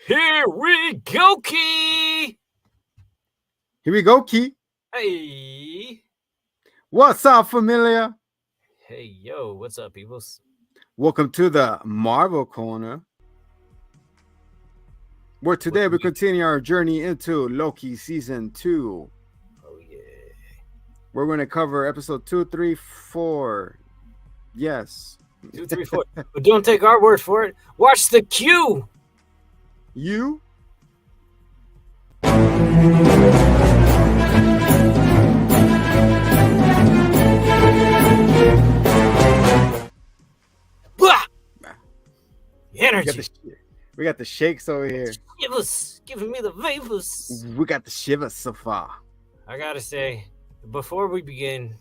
Here we go, Key. Here we go, Key. Hey. What's up, familia? Hey, yo, what's up, peoples? Welcome to the Marvel Corner, where today we continue our journey into Loki Season 2. Oh, yeah. We're going to cover episode 2, 3, 4. Yes. 2, 3, 4. But don't take our word for it. Watch the queue. You? Blah! Energy. We got the shakes over here. Shivers, giving me the vapors. We got the shivers so far. I gotta say, before we begin,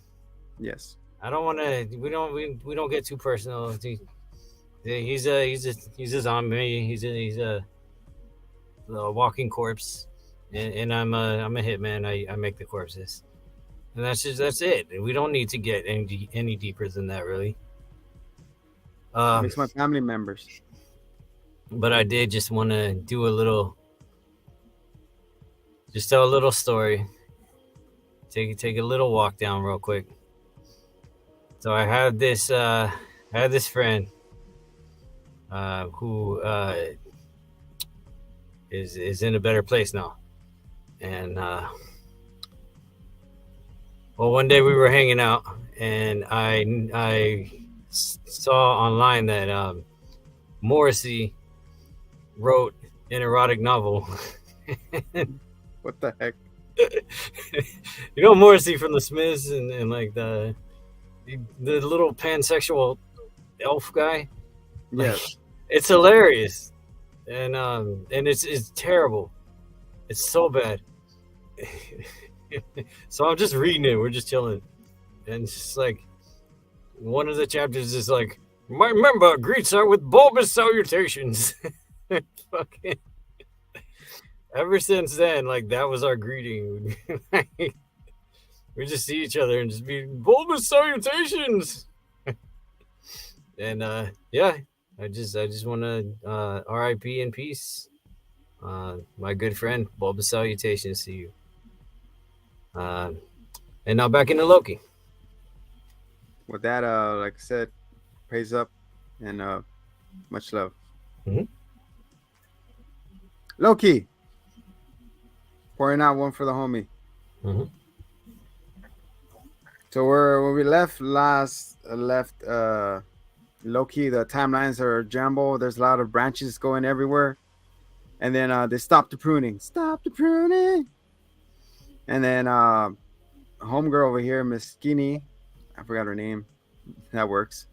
yes, I don't want to. We don't get too personal. He's a zombie. He's a walking corpse, and I'm a hitman. I make the corpses, and that's it. We don't need to get any deeper than that, really. Makes my family members. But I did just want to do just tell a little story. Take a little walk down real quick. So I had this friend who is in a better place now, and one day we were hanging out, and I saw online that Morrissey wrote an erotic novel. What the heck? You know Morrissey from the Smiths and like the little pansexual elf guy? Yes. Like, it's hilarious. And it's terrible. It's so bad. So I'm just reading it. We're just chilling. And it's just like one of the chapters is like, my member greets her with bulbous salutations. Fucking. Ever since then, like that was our greeting. We just see each other and just be bulbous salutations. And yeah, I just want to R.I.P. in peace, my good friend. Bulbous salutations to you. And now back into Loki. With that, like I said, praise up and much love. Mm-hmm. Loki, pouring out one for the homie. Mm-hmm. So when we left Loki, the timelines are jumbled. There's a lot of branches going everywhere, and then they stopped the pruning. Stop the pruning. And then homegirl over here, Miss Skinny, I forgot her name. That works.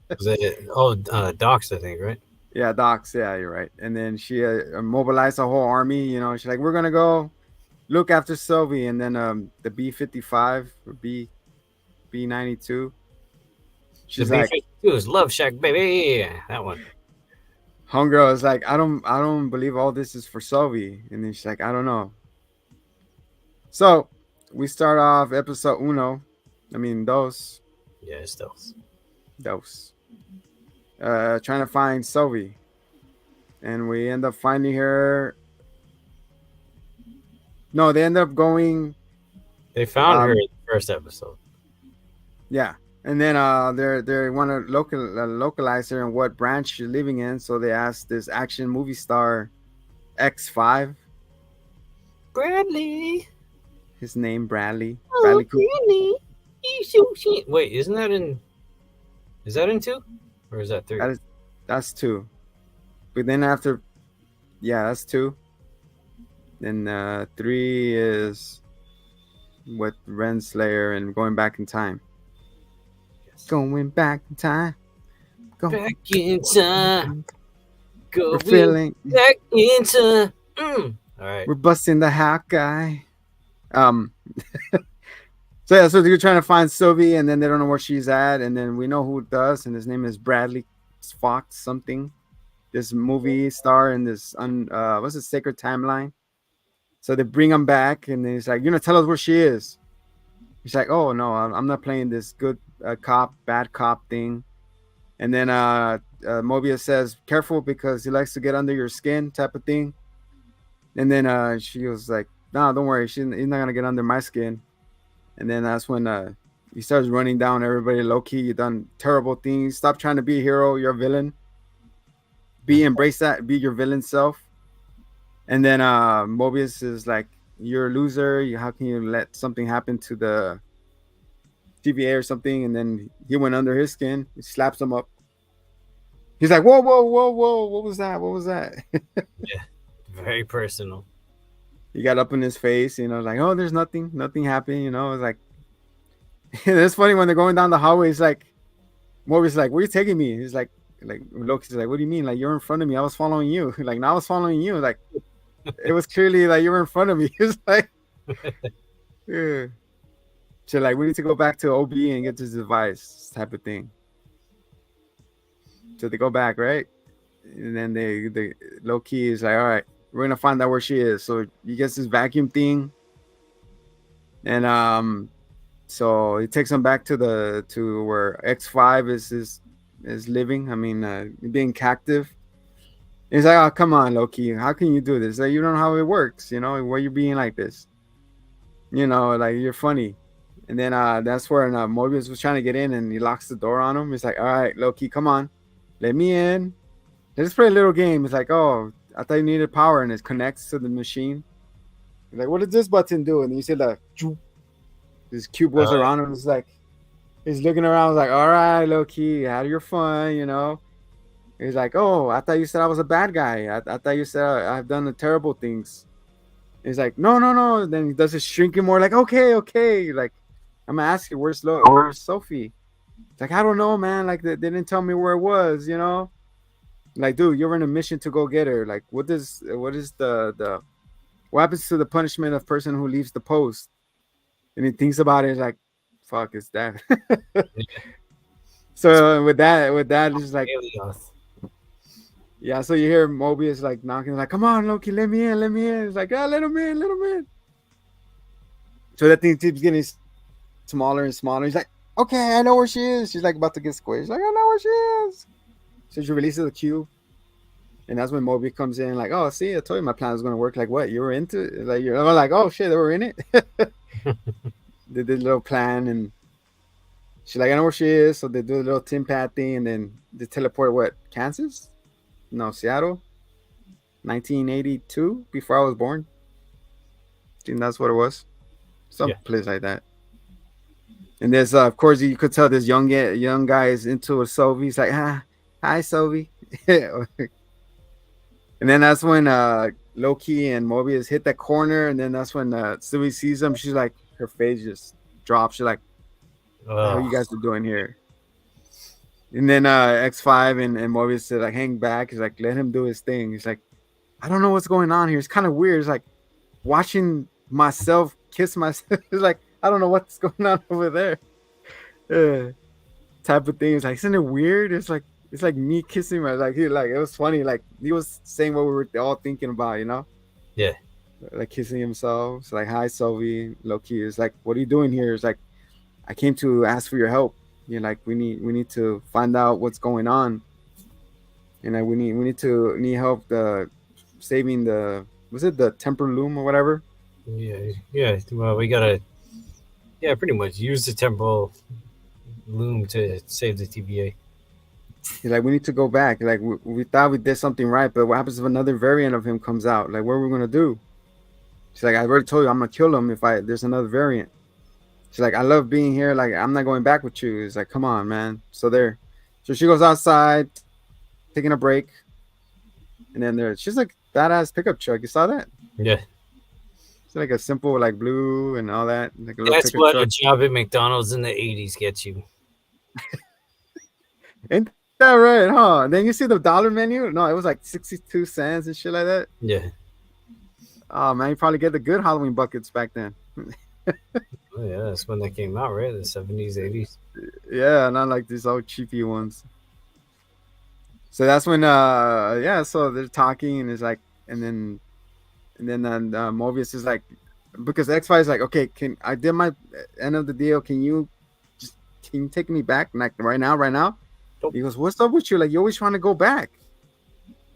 Docs, I think, right? Yeah, Docs. Yeah, you're right. And then she mobilized a whole army. You know, she's like, we're gonna go look after Sylvie, and then the B-55 or B-92. She's like, B-52 is Love Shack, baby. That one. Homegirl is like, I don't believe all this is for Sylvie. And then she's like, I don't know. So we start off episode uno. I mean, dos. Yeah, it's those. Dos. Trying to find Sylvie. And we end up finding her. No, they end up going. They found her in the first episode. Yeah. And then they want to localize her and what branch she's living in. So they asked this action movie star X5. Bradley. His name, Bradley. Oh, Bradley Cooper. Bradley. Wait, is that in 2? Or is that 3? That's 2. But then after, yeah, that's 2. Then 3 is with Renslayer and going back in time. Yes. Going back in time. Back in time. Going back in time. All right. We're busting the hat guy. So yeah, so they're trying to find Sylvie, and then they don't know where she's at, and then we know who does, and his name is Bradley Fox something. This movie star in this what's it, Sacred Timeline. So they bring him back, and then he's like, "You're gonna tell us where she is." He's like, "Oh no, I'm not playing this good cop, bad cop thing." And then Mobius says, "Careful because he likes to get under your skin," type of thing. And then she was like, "No, don't worry, he's not gonna get under my skin." And then that's when he starts running down everybody. Loki, you done terrible things. Stop trying to be a hero. You're a villain. Embrace that. Be your villain self. And then Mobius is like, "You're a loser. How can you let something happen to the TVA or something?" And then he went under his skin. He slaps him up. He's like, "Whoa, whoa, whoa, whoa! What was that? What was that?" Yeah, very personal. He got up in his face, like, "Oh, there's nothing happened." It's like, it's funny when they're going down the hallway. It's like, Morbius is like, "Where are you taking me?" He's like Loki's like, "What do you mean? Like, you're in front of me. I was following you." Like, now I was following you. Like, it was clearly like you were in front of me. It's like, yeah. So like, we need to go back to OB and get this device type of thing. So they go back, right? And then the Loki is like, "All right, we're gonna find out where she is." So he gets this vacuum thing, and so he takes him back to where X5 is living. I mean, being captive. He's like, "Oh, come on, Loki, how can you do this? Like, you don't know how it works. Why you being like this? Like, you're funny." And then that's where Mobius was trying to get in, and he locks the door on him. He's like, "All right, Loki, come on, let me in. Let's play a little game." It's like, "Oh, I thought you needed power," and it connects to the machine. He's like, "What does this button do?" And you see this cube goes around him. It's like, he's looking around. He's like, "All right, Loki, have your fun." He's like, "Oh, I thought you said I was a bad guy. I thought you said I've done the terrible things." He's like, "No, no, no." Then he does his shrinking more. Like, okay. Like, I'm gonna ask you, where's Sophie? It's like, "I don't know, man. Like, they didn't tell me where it was. Like, dude, you're on a mission to go get her. Like, what is the what happens to the punishment of person who leaves the post?" And he thinks about it. He's like, "Fuck, it's that." So with that, it's like, yeah. So you hear Mobius like knocking, like, "Come on, Loki, let me in, let me in." It's like, "Ah, let him in, let him in." So that thing keeps getting smaller and smaller. He's like, "Okay, I know where she is." She's like about to get squished. Like, "I know where she is." So she releases the cube, and that's when Mobius comes in. Like, "Oh, see, I told you my plan was gonna work." Like, "What? You were into it?" Like, you're like, "Oh shit, they were in it." They did a little plan, and she's like, "I know where she is." So they do a little tin pad thing, and then they teleport. What? Kansas? No, Seattle. 1982, before I was born. I think that's what it was. Some place like that. And there's, of course, you could tell this young guy is into a Sophie. He's like, "Hi, Sophie." And then that's when Loki and Mobius hit that corner, and then that's when Sylvie sees him. She's like, her face just drops. She's like, "What are you guys are doing here?" And then X5 and Mobius said, like, "Hang back." He's like, "Let him do his thing." He's like, "I don't know what's going on here. It's kind of weird. It's like watching myself kiss myself." It's like, I don't know what's going on over there. Type of thing. It's like, isn't it weird? It's like me kissing my, like, it was funny. Like, he was saying what we were all thinking about, Yeah. Like kissing himself. It's like, "Hi, Sylvie." Loki is like, "What are you doing here?" It's like, "I came to ask for your help. Like, we need to find out what's going on. And we need help saving was it the temper loom or whatever?" Yeah. Well, we gotta, pretty much use the temporal loom to save the TVA. He's like, "We need to go back. Like, we thought we did something right, but what happens if another variant of him comes out? Like, what are we gonna do?" She's like, "I already told you I'm gonna kill him if there's another variant." She's like, "I love being here. Like, I'm not going back with you." He's like, "Come on, man." So she goes outside, taking a break, and then she's like badass pickup truck. You saw that? Yeah. It's like a simple, like, blue and all that. Like a little That's pickup what truck. a job at McDonald's in the 80s gets you. Ain't that right, huh? Then you see the dollar menu? No, it was like 62 cents and shit like that. Yeah. Oh man, you probably get the good Halloween buckets back then. Oh, yeah, that's when they came out, right? The 70s, 80s. Yeah, not like these old cheapy ones. So that's when so they're talking, and it's like, and then Mobius is like, because X5 is like, "Okay, I did my end of the deal, can you take me back, like, right now?" Nope. He goes, "What's up with you? Like, you always trying to go back.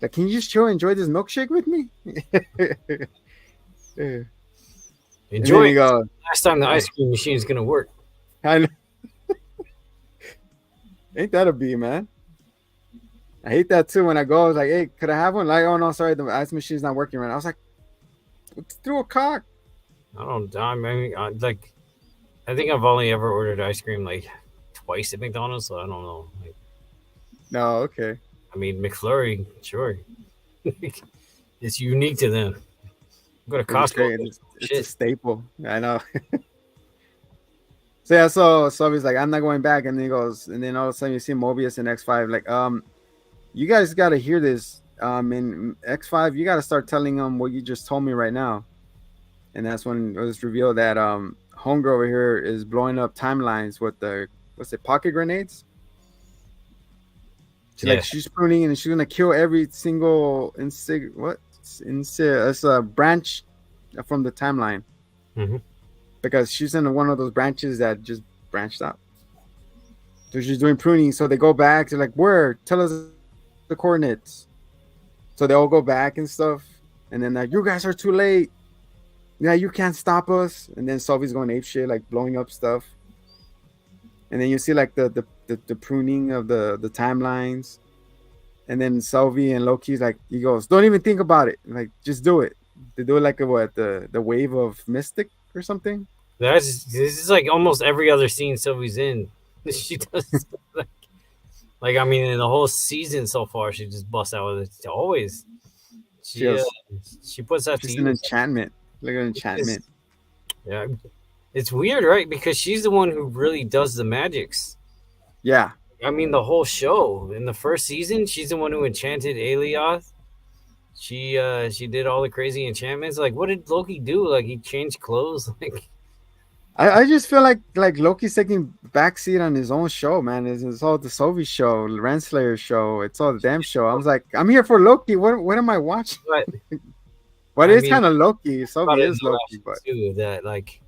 Like, can you just chill, enjoy this milkshake with me?" And then Enjoy he it. goes, Last time the ice cream machine is gonna work. I know. Ain't that a B, man? I hate that too. When I go, I was like, "Hey, could I have one?" Like, "Oh no, sorry, the ice machine's not working right now." I was like, "Through a cock." I mean, I think I've only ever ordered ice cream like twice at McDonald's, so I don't know. Like, No, okay. I mean, McFlurry, sure, it's unique to them. Go to It's Costco. great. It's a Shit. staple. I know. So yeah, so he's like, "I'm not going back," and then he goes, and then all of a sudden you see Mobius and X5 like, you guys got to hear this. In X5, you got to start telling them what you just told me right now. And that's when it was revealed that Homegirl over here is blowing up timelines with the pocket grenades. Yeah. She's pruning and she's gonna kill every single it's a branch from the timeline. Mhm. Because she's in one of those branches that just branched out. So she's doing pruning. So they go back. They're like, "Where? Tell us the coordinates." So they all go back and stuff. And then like, "You guys are too late. Yeah, you can't stop us." And then Sylvie's going ape shit, like blowing up stuff. And then you see like the pruning of the timelines. And then Sylvie and Loki's like, he goes, "Don't even think about it. Like, just do it." They do it like the wave of Mystic or something. This is like almost every other scene Sylvie's in. She does like I mean, in the whole season so far, she just busts out with it. Always, she puts that She's to an use. enchantment. Like an enchantment. Yeah, it's weird, right? Because she's the one who really does the magics. Yeah. I mean, the whole show in the first season, she's the one who enchanted Alioth. She did all the crazy enchantments. Like, what did Loki do? Like, he changed clothes. Like, I just feel like Loki's taking backseat on his own show, man. It's all the Sylvie show, Renslayer show. It's all the damn show. I was like, I'm here for Loki. What am I watching? but But I it's mean, kind of Loki. about Sylvie it in is the Loki, last but two that like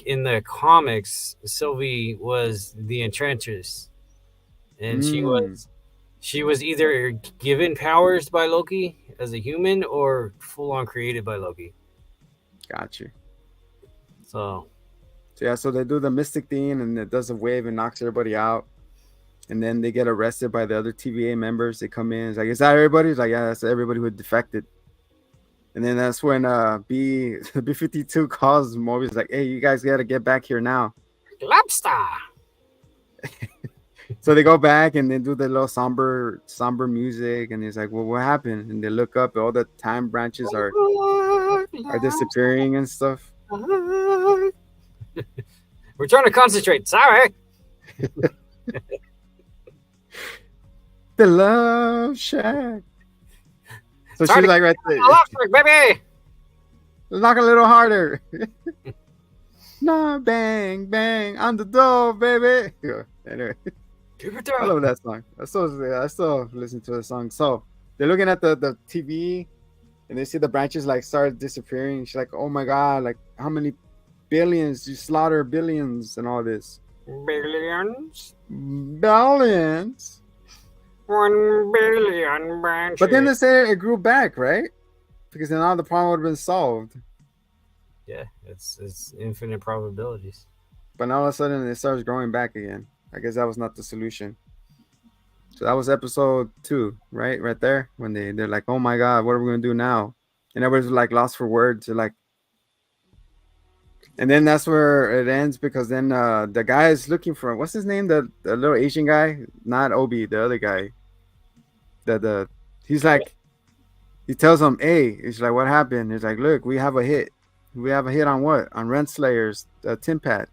in the comics, Sylvie was the enchantress, and she was either given powers by Loki as a human or full on created by Loki. got you. So So yeah, so they do the mystic thing, and it does a wave and knocks everybody out. And then they get arrested by the other TVA members. They come in. It's like, "Is that everybody?" It's like, "Yeah, that's everybody who defected." And then that's when B-52 calls Mobius like, "Hey, you guys got to get back here now." lobster. So they go back and they do the little somber music, and he's like, "Well, what happened?" And they look up, and all the time branches are disappearing and stuff. We're trying to concentrate. Sorry. The Love Shack. So Sorry she's like, right there, Electric, baby. knock a little harder. Nah, bang, bang on the door, baby. Yeah, anyway, I love that song. I still listen to the song. So they're looking at the TV, and they see the branches like start disappearing. She's like, "Oh my god, like how many billions? You slaughter billions and all this." Billions. Billions. 1 billion branches. But then they say it grew back, right? Because then all the problem would have been solved. Yeah, it's infinite probabilities. But now all of a sudden it starts growing back again. I guess that was not the solution. So that was episode 2, right? Right there. When they're like, "Oh my god, what are we gonna do now?" And everybody's like lost for words. They're like, and then that's where it ends, because then the guy is looking for, what's his name? The little Asian guy, not Obi, the other guy. He's like, he tells him, "Hey," he's like, "What happened?" He's like, "Look, we have a hit. We have a hit on what? On Renslayer's tin pad."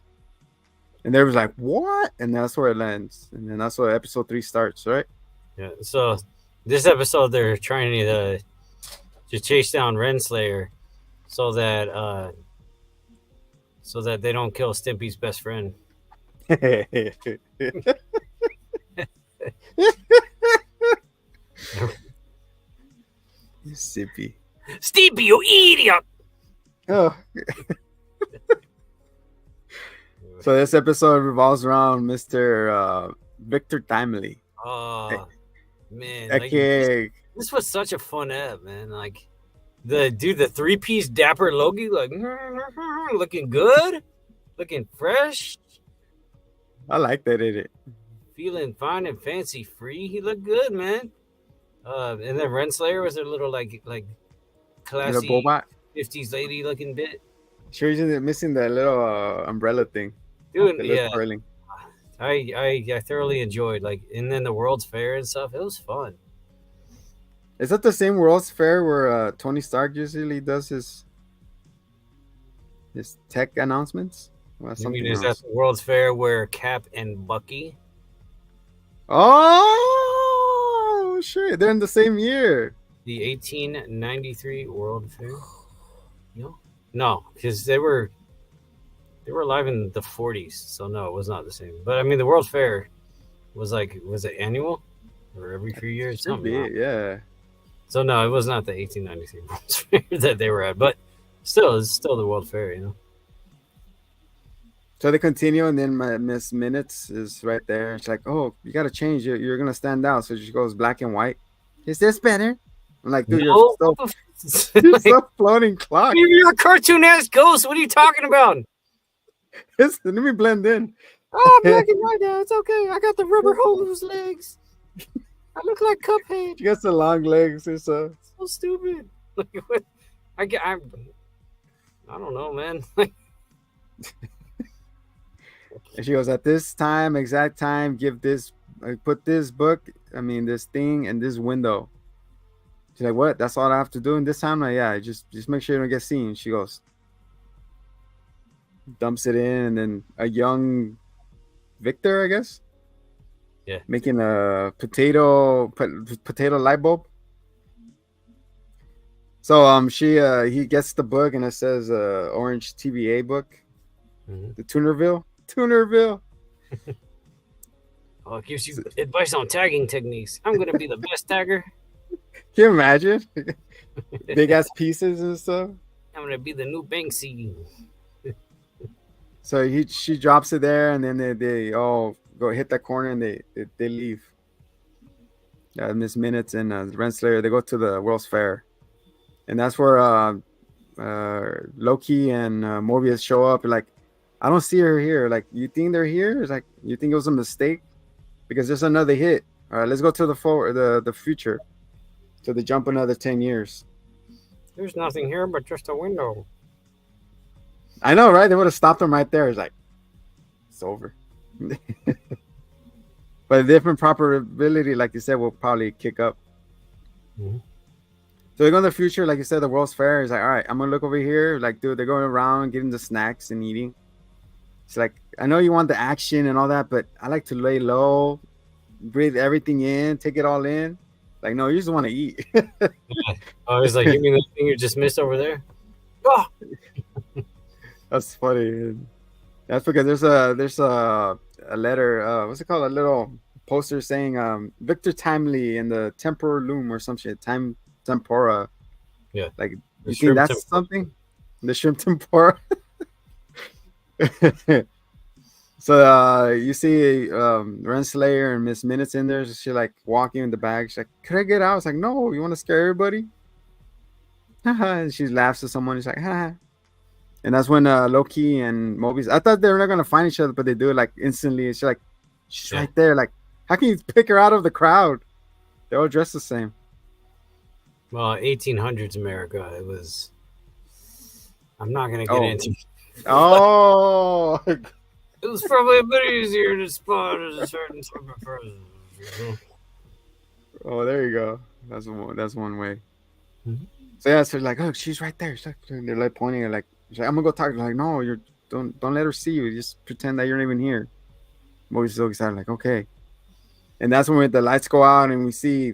And they was like, "What?" And that's where it ends. And then that's where episode 3 starts, right? Yeah. So this episode, they're trying to chase down Renslayer, so that they don't kill Stimpy's best friend. Sippy. Stimpy, you idiot! Oh. So this episode revolves around Mr. Victor Timely. Oh man, like Okay. this was such a fun app, man. Like the 3-piece dapper Loki, like looking good, looking fresh, I like that in it. feeling fine and fancy free. He looked good, man. And then Renslayer was a little like Little classy Bobot. 50s lady looking bit. Sure, you're missing that little umbrella thing. Dude, The little yeah. twirling. I thoroughly enjoyed like, and then the World's Fair and stuff. It was fun. Is that the same World's Fair where Tony Stark usually does his tech announcements? Well, I mean, something is that else. the World's Fair where Cap and Bucky? Oh, sure. They're in the same year. The 1893 World Fair? No, because they were alive in the 40s, so no, it was not the same. But I mean, the World's Fair was it annual or every few years? Should be, yeah. So no, it was not the 1893 World's Fair that they were at, but still, it's still the World Fair, you know. So they continue, and then my Miss Minutes is right there. She's like, "Oh, you gotta change it. You're gonna stand out." So she goes black and white. Is this better? I'm like, dude, No, you're like, so floating clock. you're a cartoon ass ghost. What are you talking about? Let me blend in. Oh, black and white now. It's okay. I got the rubber hose legs. I look like Cuphead. She got the long legs. It's So stupid. Like, what? I don't know, man. And she goes, at this time, exact time, give this, put this book, this thing in this window. She's like, what? That's all I have to do in this time? Like, yeah, just make sure you don't get seen. She goes, dumps it in, and then a young Victor, I guess. Yeah. Making a potato light bulb. So he gets the book and it says orange TVA book. Mm-hmm. The Tunerville. Oh, it gives you advice on tagging techniques. I'm gonna be the best tagger. Can you imagine? Big ass pieces and stuff. I'm gonna be the new Banksy. So she drops it there, and then they all go hit that corner, and they leave. Miss Minutes and Renslayer, they go to the World's Fair, and that's where Loki and Mobius show up. Like, I don't see her here. Like, you think they're here? It's like, you think it was a mistake? Because there's another hit. All right, let's go to the future. So they jump another 10 years. There's nothing here but just a window. I know, right? They would have stopped them right there. It's like, it's over. But a different probability, like you said, will probably kick up. Mm-hmm. So they go in the future, like you said, the World's Fair is like, all right, I'm gonna look over here. Like, dude, they're going around getting the snacks and eating. It's like, I know you want the action and all that, but I like to lay low, breathe everything in, take it all in. Like, no, you just want to eat. Oh, it's like, give me the thing you just missed over there. Oh! That's funny. That's because there's a letter. What's it called? A little poster saying Victor Timely in the temporal loom or some shit. Tempora. Yeah. Like, The you think that's something? The shrimp tempura. So you see Renslayer and Miss Minutes in there. She like walking in the bag. She's like, "Could I get out?" It's like, "No, you want to scare everybody?" And she laughs at someone. She's like, "Ha." And that's when Loki and Mobius, I thought they were not gonna find each other, but they do it like instantly. She's like, she's right there. Like, how can you pick her out of the crowd? They're all dressed the same. Well, 1800s America. It was. I'm not gonna get into. Oh. It was probably a bit easier to spot as a certain type of person. You know? Oh, there you go. That's one way. Mm-hmm. So yeah, so like, oh, she's right there. She's like, they're like pointing at like, she's like, I'm gonna go talk. They're like, no, don't let her see you. Just pretend that you're not even here. Mobius is so excited, like, okay. And that's when the lights go out and we see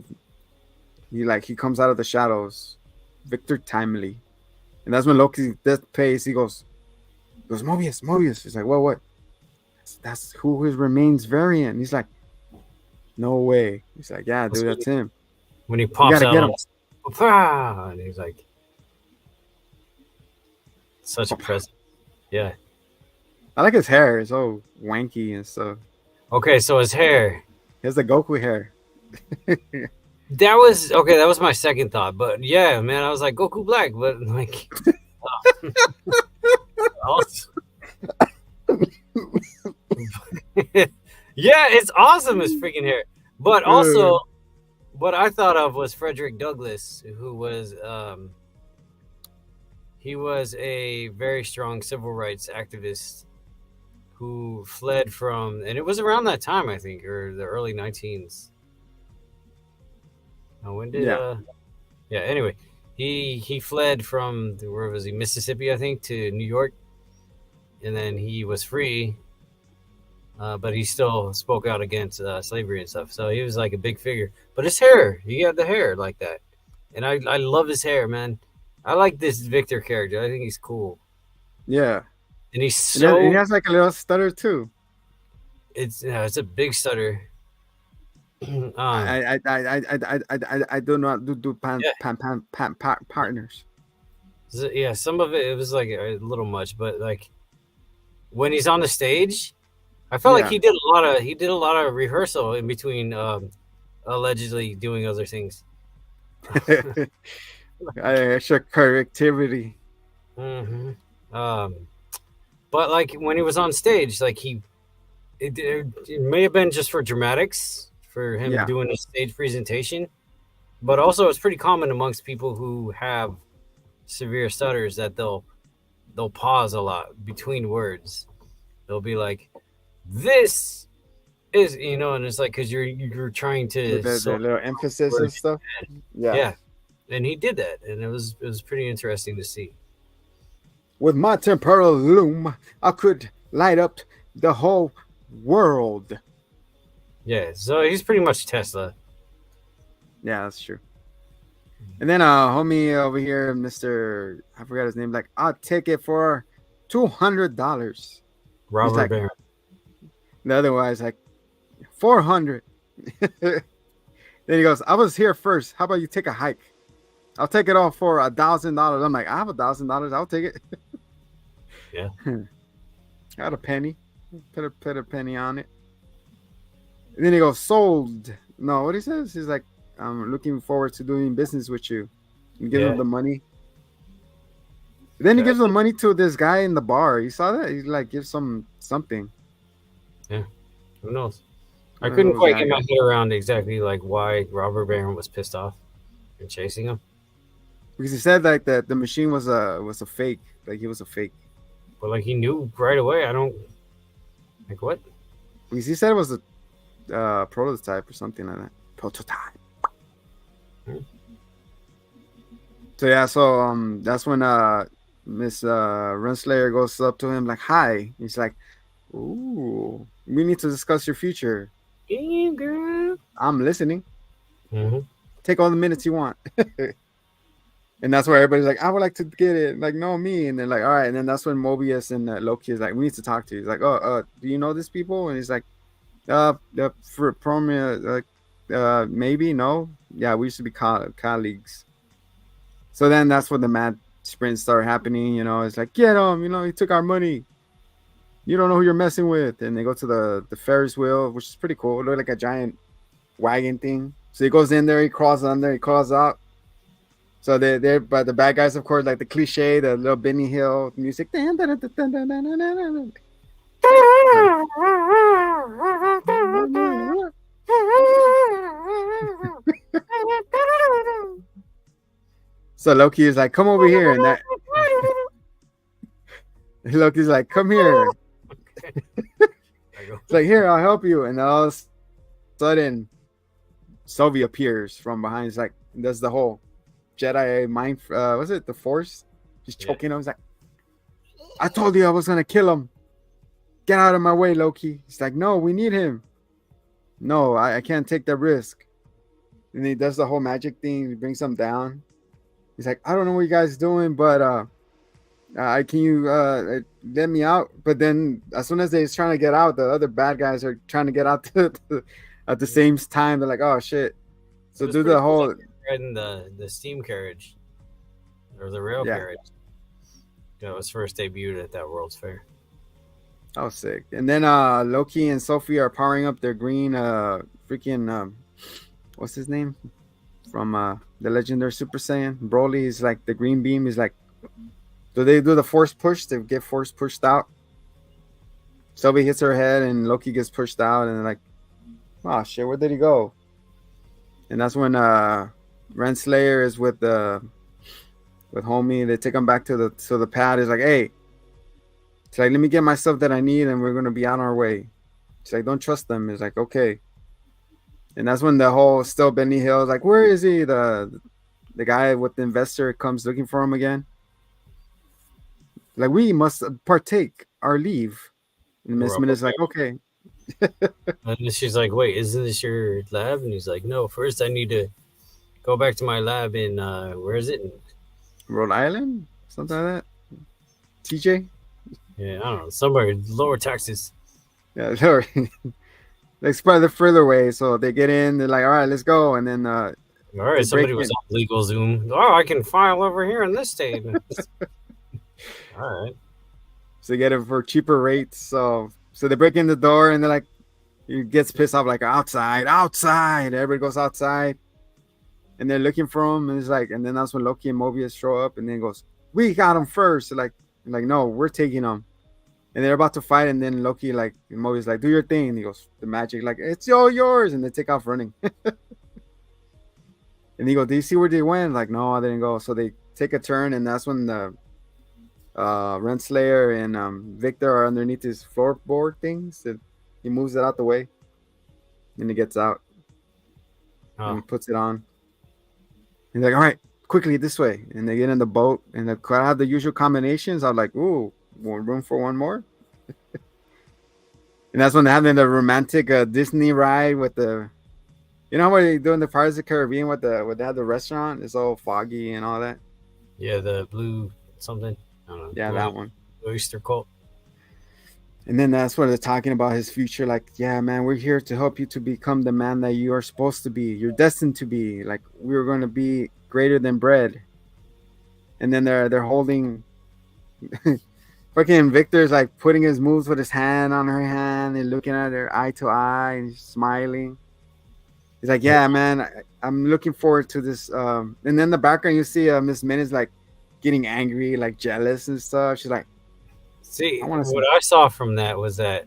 he comes out of the shadows, Victor Timely. And that's when Loki's death pays. He goes, Mobius. He's like, what? That's who his remains variant. He's like, no way. He's like, yeah, dude, that's him. When he pops out, and he's like, such a present. Yeah. I like his hair. It's all wanky and stuff. Okay, so his hair. He has the Goku hair. That was okay. That was my second thought, but yeah, man, I was like Goku Black, but like, also, yeah, it's awesome his freaking hair. But Uh, also, what I thought of was Frederick Douglass, who was he was a very strong civil rights activist who fled from, and it was around that time I think, or the early 19s. Now, when did yeah. yeah, anyway, he fled from where was he, Mississippi I think, to New York, and then he was free, but he still spoke out against slavery and stuff. So he was like a big figure. But his hair, he had the hair like that, and I love his hair, man. I like this Victor character. I think he's cool, Yeah. and he's And he so has like a little stutter too. it's a big stutter. um, I do not do yeah, partners. yeah. Some of it was like a little much, but like when he's on the stage, I felt like Yeah. he did a lot of rehearsal in between allegedly doing other things. Extra correctivity. hmm Um, but like when he was on stage, like it may have been just for dramatics for him Yeah. doing a stage presentation, but also it's pretty common amongst people who have severe stutters that they'll pause a lot between words. They'll be like, "This is," and it's like because you're trying With to the sort little emphasis and words. stuff. Yeah. Yeah, and he did that, and it was pretty interesting to see. With my temporal loom, I could light up the whole world. Yeah, so he's pretty much Tesla. Yeah, that's true. And then homie over here, Mr. I forgot his name, like, I'll take it for $200. He's Robert like, Barron. the other guy's like, 400. Then he goes, I was here first. How about you take a hike? I'll take it all for $1,000. I'm like, I have $1,000. I'll take it. Yeah. Got a penny. Put a penny on it. And then he goes, sold. No, what he says? He's like, I'm looking forward to doing business with you. And give him the money. Then he gives the money to this guy in the bar. You saw that? He like gives something. Yeah. Who knows? I couldn't quite get my head around exactly like why Robert Barron was pissed off and chasing him. Because he said like that the machine was a fake. Like he was a fake. But like he knew right away. I don't like what? Because he said it was a prototype or something like that. Prototype. So yeah, that's when Miss Renslayer goes up to him like, hi. He's like, ooh, we need to discuss your future. Yeah, girl. I'm listening. Mm-hmm. Take all the minutes you want. And that's where everybody's like, I would like to get it. Like, no, me. And they're like, all right. And then that's when Mobius and Loki is like, we need to talk to you. He's like, oh, do you know these people? And he's like, for promo, maybe, no. Yeah, we used to be colleagues. So then that's when the mad sprints start happening. It's like, get him. He took our money. You don't know who you're messing with. And they go to the Ferris wheel, which is pretty cool. It looked like a giant wagon thing. So he goes in there, he crawls under, he crawls out. So but the bad guys, of course, like the cliche, the little Benny Hill music. So Loki is like, come over here, and that Loki's like, come here. It's like, here, I'll help you. And all of a sudden, Sylvie appears from behind. It's like, does the whole Jedi mind, was it the Force? He's choking him. He's like, I told you I was gonna kill him. Get out of my way, Loki. He's like, no, we need him. No, I can't take that risk. And he does the whole magic thing. He brings him down. He's like, I don't know what you guys are doing, but can you let me out? But then as soon as they're trying to get out, the other bad guys are trying to get out at the same time. They're like, oh shit. So do the whole in the steam carriage or the rail carriage that was first debuted at that World's Fair. That was sick. And then Loki and Sophie are powering up their green freaking what's his name? From the legendary Super Saiyan. Broly is like the green beam is like, do they do the force push to get force pushed out? Sylvie hits her head and Loki gets pushed out and like, oh shit, where did he go? And that's when Renslayer is with homie. They take him back to the pad. He's like, hey, it's like, let me get my stuff that I need and we're gonna be on our way. It's like, don't trust them. It's like, okay. And that's when the whole still Benny Hill is like, where is he? The guy with the investor comes looking for him again. Like, we must partake our leave. And Miss Minutes like, okay. And she's like, wait, isn't this your lab? And he's like, no, first I need to go back to my lab in where is it? Rhode Island? Something like that. TJ? Yeah, I don't know, somewhere lower Texas. Yeah, sure. Like probably the further away. So they get in, they're like, all right, let's go. And then all right, somebody was on legal Zoom. Oh, I can file over here in this state. All right. So they get it for cheaper rates. So they break in the door and they're like, he gets pissed off, like, outside. Everybody goes outside. And they're looking for him. And it's like, and then that's when Loki and Mobius show up and then goes, we got him first. Like, no, we're taking him. And they're about to fight, and then Loki, like, Mobius, like, do your thing. And he goes, the magic, like, it's all yours. And they take off running. And he goes, do you see where they went? Like, no, I didn't go. So they take a turn, and that's when the Renslayer and Victor are underneath his floorboard things. And he moves it out the way. And he gets out. And he puts it on. He's like, all right, quickly this way. And they get in the boat, and the crowd have the usual combinations. I'm like, ooh. Room for one more. And that's when they're having the romantic Disney ride with the, you know what they do in the Pirates of the Caribbean with they have the restaurant. It's all foggy and all that. Yeah, the blue something. I don't know. Yeah, that one. Oyster Cult. And then that's where they're talking about his future. Like, yeah, man, we're here to help you to become the man that you are supposed to be. You're destined to be. Like, we're going to be greater than bread. And then they're holding. Fucking Victor's like putting his moves with his hand on her hand and looking at her eye to eye and smiling. He's like, yeah, man, I'm looking forward to this. And then in the background, you see Miss Minutes like getting angry, like jealous and stuff. She's like, see, what I saw from that was that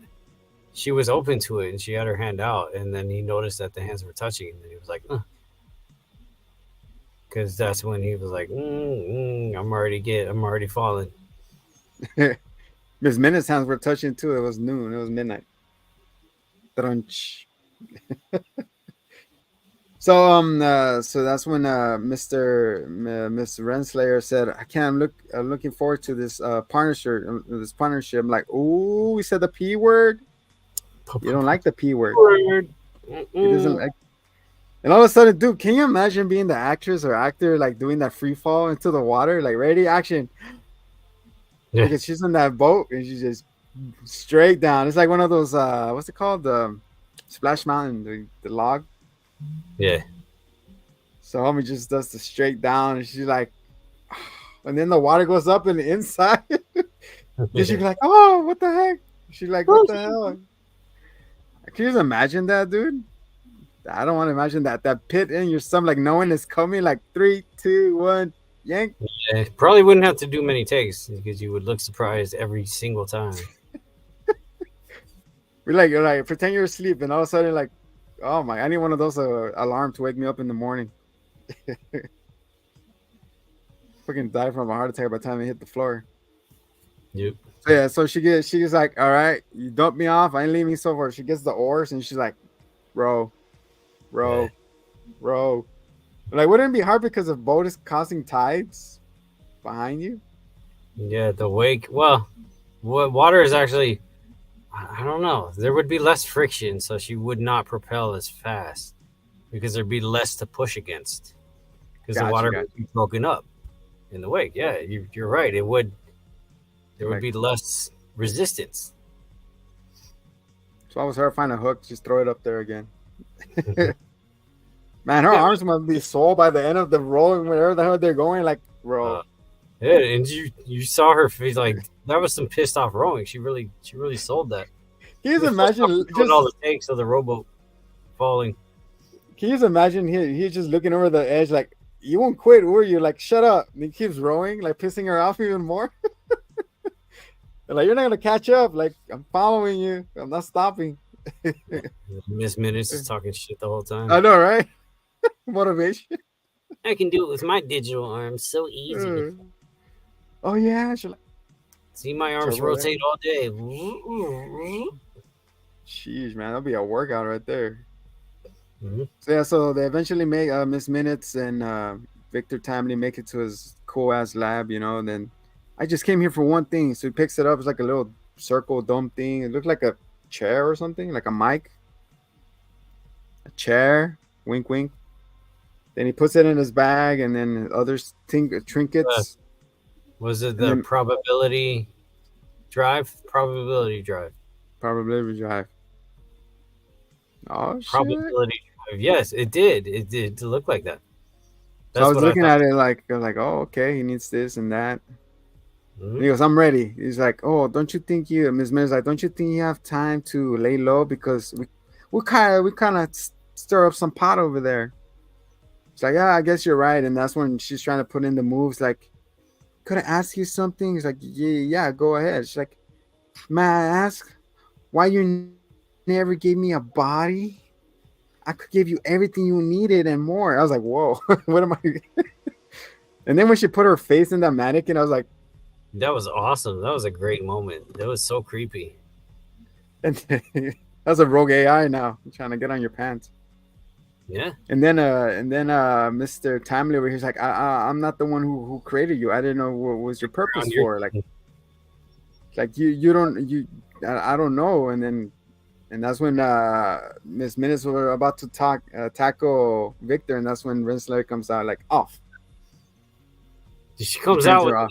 she was open to it and she had her hand out. And then he noticed that the hands were touching. And then he was like, because that's when he was like, I'm already falling. Miss Minutes' hands were touching too. It was noon. It was midnight. Crunch. So that's when Miss Renslayer said, I'm looking forward to this partnership. I'm like, ooh, we said the P word. You don't like the P word. He doesn't like. And all of a sudden, dude, can you imagine being the actress or actor like doing that free fall into the water? Like, ready, action. Yeah. Because she's in that boat and she's just straight down. It's like one of those what's it called? The Splash Mountain, the log. Yeah. So homie just does the straight down and she's like, and then the water goes up in the inside. And she's like, oh, what the heck? She's like, what the hell? Can you just imagine that, dude? I don't want to imagine that pit in your stomach, like knowing it's coming, like 3, 2, 1, yank. Yeah, probably wouldn't have to do many takes because you would look surprised every single time. You're like pretend you're asleep, and all of a sudden, like, oh my, I need one of those alarms to wake me up in the morning. Fucking die from a heart attack by the time I hit the floor. Yep. So yeah, so she's like, all right, you dump me off, I ain't leaving so far. She gets the oars and she's like, row. Like, wouldn't it be hard because the boat is causing tides behind you? Yeah, the wake. Well, water is actually, I don't know. There would be less friction, so she would not propel as fast because there'd be less to push against because the water would be broken up in the wake. Yeah, you're right. It would. There would be less resistance. So I was her find a hook, just throw it up there again. Man, her arms must be sore by the end of the rolling, wherever the hell they're going. Like, row. Yeah, and you saw her face like that was some pissed off rowing. She really sold that. Can you She just was pissed off imagine? doing all the takes of the rowboat falling. Can you just imagine? He's just looking over the edge, like you won't quit, were you? Like shut up. And he keeps rowing, like pissing her off even more. Like you're not gonna catch up. Like I'm following you. I'm not stopping. Miss Minutes is talking shit the whole I time. know, right? Motivation. I can do it with my digital arms so easy. Oh yeah, she's like See my arms turbo there. rotate all day. Sheesh, man, that'll be a workout right there. Mhm. So yeah, so they eventually make Miss Minutes and Victor Timely make it to his cool ass lab, and then I just came here for one thing. So he picks it up. It's like a little circle dome thing. It looked like a chair or something, like a mic. A chair. Wink, wink. Then he puts it in his bag, and then other trinkets, Was it and the then probability drive? Probability drive. probability drive. Oh shit! Probability drive. Yes, it did. It did look like that. So I That's was what I looking thought. at it like, I was like, oh, okay, he needs this and that. And Mhm. he goes, I'm ready. He's like, oh, don't you think Ms. Miller's like, don't you think you have time to lay low because we kind of stir up some pot over there. It's like, yeah, I guess you're right. And that's when she's trying to put in the moves. Like, could I ask you something? He's like, yeah, go ahead. She's like, may I ask why you never gave me a body? I could give you everything you needed and more. I was like, whoa, what am I? And then when she put her face in that mannequin, I was like, That was awesome. That was a great moment. That was so creepy. that's a rogue AI now. I'm trying to get on your pants. Yeah. And then Mr. Timely over here's like, I'm not the one who created you. I didn't know what was your purpose Around your for. Like you don't you I don't know. And that's when Miss Minutes were about to tackle Victor, and that's when Renslayer comes out like off. She He comes turns out her with off.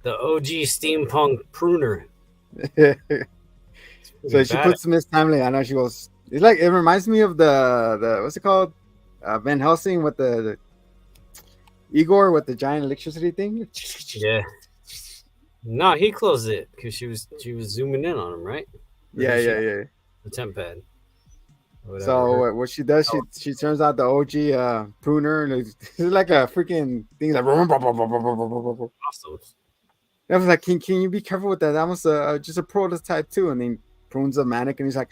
the OG steampunk pruner. So Pretty she bad. puts Miss Timely on her. She goes, it's like it reminds me of the what's it called? Van Helsing with the Igor with the giant electricity thing. Yeah. No, he closed it because she was zooming in on him, right? Or Yeah, did she yeah, yeah. the temp pad or whatever? So what she does, Oh, she turns out the OG pruner. It's like a freaking thing like. awesome. I was like, can you be careful with that? That was just a prototype too. And then prunes a mannequin. He's like,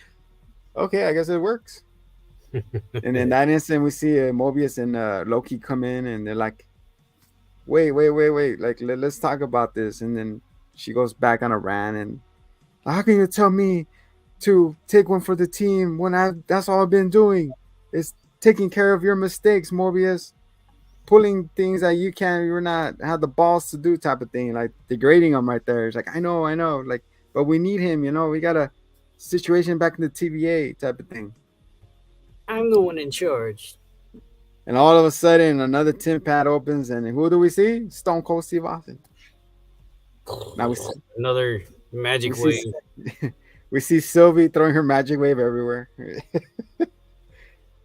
okay, I guess it works. And in that instant, we see Mobius and Loki come in, and they're like, wait. Like, let's talk about this. And then she goes back on a rant, and how can you tell me to take one for the team when that's all I've been doing is taking care of your mistakes, Mobius, pulling things that you're not have the balls to do type of thing, like degrading him right there. It's like, I know, like, but we need him, we got a situation back in the TVA type of thing. I'm the one in charge. And all of a sudden, another tin pad opens, and who do we see? Stone Cold Steve Austin. Now Another we magic see wave. we see Sylvie throwing her magic wave everywhere,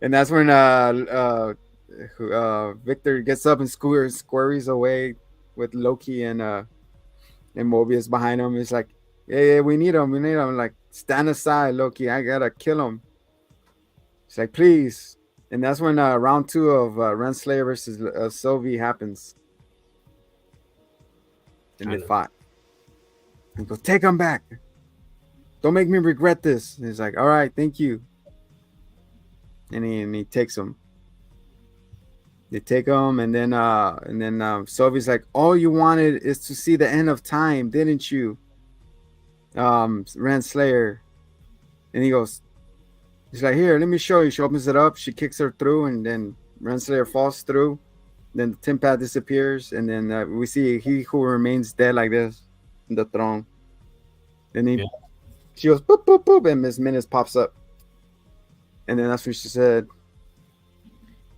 and that's when Victor gets up and scurries away with Loki and Mobius behind him. He's like, yeah, we need him. Like, stand aside, Loki. I gotta kill him. It's like, please. And that's when round 2 of Renslayer versus Sylvie happens. And they fought. He goes, take him back. Don't make me regret this. And he's like, all right, thank you. And he takes him. They take him, and then Sylvie's like, all you wanted is to see the end of time, didn't you? Renslayer. And he goes, he's like, here, let me show you. She opens it up. She kicks her through, and then Renslayer falls through. Then the tin pad disappears, and then we see he who remains dead like this in the throne. Then she goes, boop, boop, boop, and Miss Minutes pops up. And then that's what she said.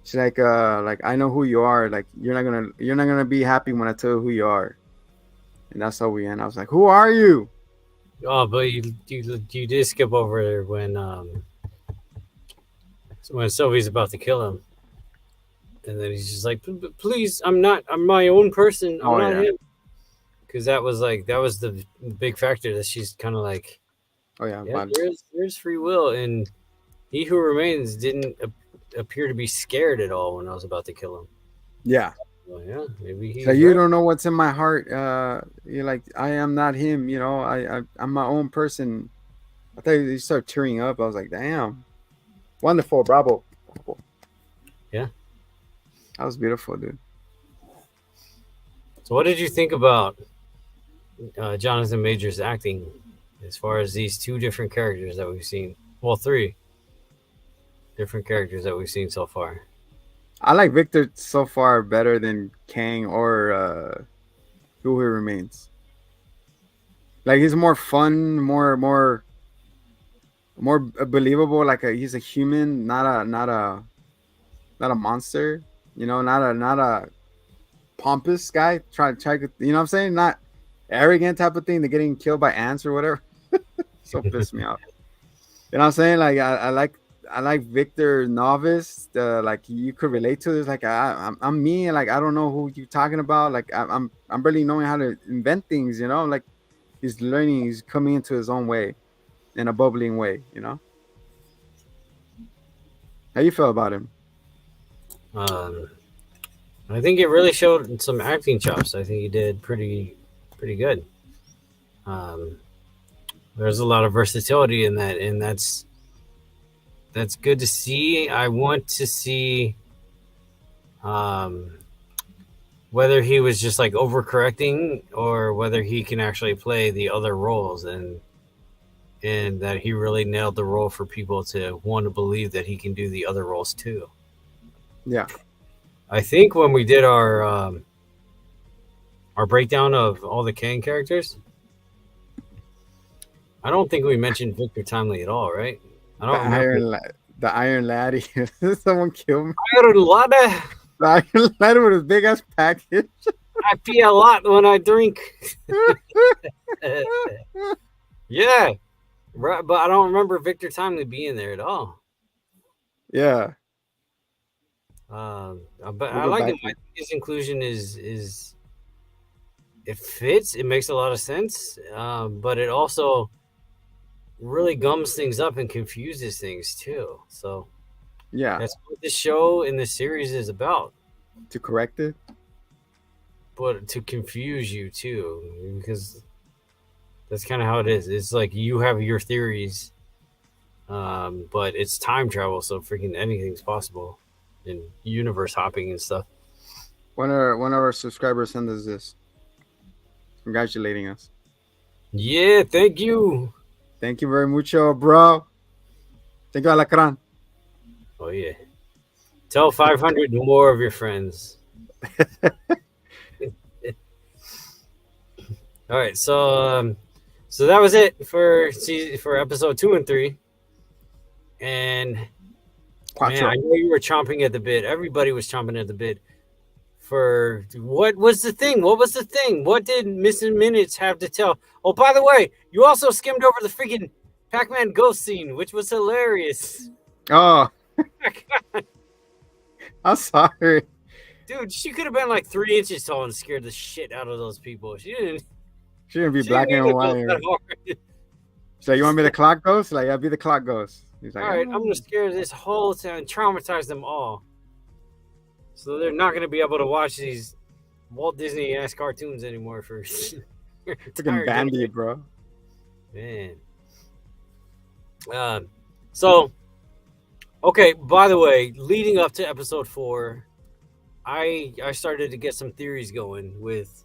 She's like, I know who you are. Like, you're not gonna be happy when I tell you who you are. And that's how we end. I was like, who are you? Oh, but you did skip over there when Sylvie's about to kill him, and then he's just like, please, I'm my own person. I'm Oh not yeah. him. because that was the big factor that she's kind of like, Oh yeah, yeah, but there's free will, and he who remains didn't appear to be scared at all when I was about to kill him. yeah. Well, yeah, maybe So he's you right. don't know what's in my heart. You're like, I am not him. You know, I'm my own person. I thought you start tearing up. I was like, damn, wonderful, bravo. Yeah. That was beautiful, dude. So, what did you think about Jonathan Majors acting as far as these two different characters that we've seen? Well, three different characters that we've seen so far. I like Victor so far better than Kang or Who He Remains. Like he's more fun, more believable. Like he's a human, not a monster. You know, not a pompous guy. You know what I'm saying? Not arrogant type of thing. They're getting killed by ants or whatever. So pissed me off. You know what I'm saying? Like I like Victor Novice. Like you could relate to this. Like I'm me. Like I don't know who you talking about. Like I'm barely knowing how to invent things. You know, like he's learning. He's coming into his own way, in a bubbling way. You know. How you feel about him? Um, I think it really showed some acting chops. I think he did pretty good. Um, there's a lot of versatility in that, and that's good to see. I want to see um, whether he was just like overcorrecting or whether he can actually play the other roles, and that he really nailed the role for people to want to believe that he can do the other roles too. Yeah. I think when we did our breakdown of all the Kang characters, I don't think we mentioned Victor Timely at all, right? I The don't remember. the Iron Laddie. Someone killed me. I a lot. The Iron Laddie with his big ass package. I pee a lot when I drink. Yeah, right, but I don't remember Victor Timely being there at all. Yeah. But We'll I go like him. back I to think his inclusion is it fits. It makes a lot of sense. But it also really gums things up and confuses things too. So yeah, that's what the show and the series is about. to correct it. But to confuse you too, because that's kind of how it is. It's like you have your theories, but it's time travel, so freaking anything's possible, and universe hopping and stuff. One of our subscribers sent us this, congratulating us. Yeah, thank you. Thank you very mucho, bro. Thank you, Alacran. Oh yeah, tell 500 more of your friends. All right, so that was it for episode 2 and 3, and man, Quattro. I know you were chomping at the bit. Everybody was chomping at the bit for what was the thing? What was the thing? What did Missing Minutes have to tell? Oh, by the way, you also skimmed over the freaking Pac-Man ghost scene, which was hilarious. Oh, I'm sorry. Dude, she could have been like 3 inches tall and scared the shit out of those people. She didn't. She gonna be She black didn't and even go white. that hard. So you want me to clock ghost? Like, I'll be the clock ghost. He's like, All right, I'm oh. gonna scare this whole town, traumatize them all, so they're not gonna be able to watch these Walt Disney ass cartoons anymore for Freaking Bandy, bro. man. So okay. By the way, leading up to episode 4, I started to get some theories going with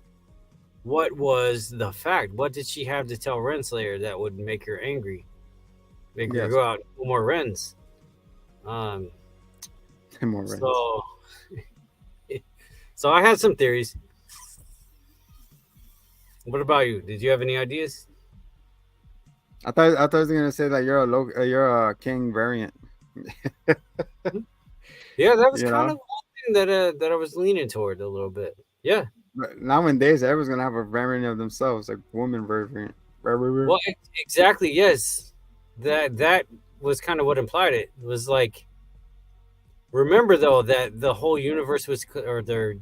what was the fact. What did she have to tell Renslayer that would make her angry, make her Yes. go out and kill more Wrens? More rent. So I had some theories. What about you? Did you have any ideas? I thought I was gonna say that you're a king variant. Yeah, that was You kind know? of one thing that I was leaning toward a little bit. Yeah. But nowadays, everyone's gonna have a variant of themselves, like woman variant. Well, exactly. Yes. That was kind of what implied it. It was like, remember though that the whole universe was, or their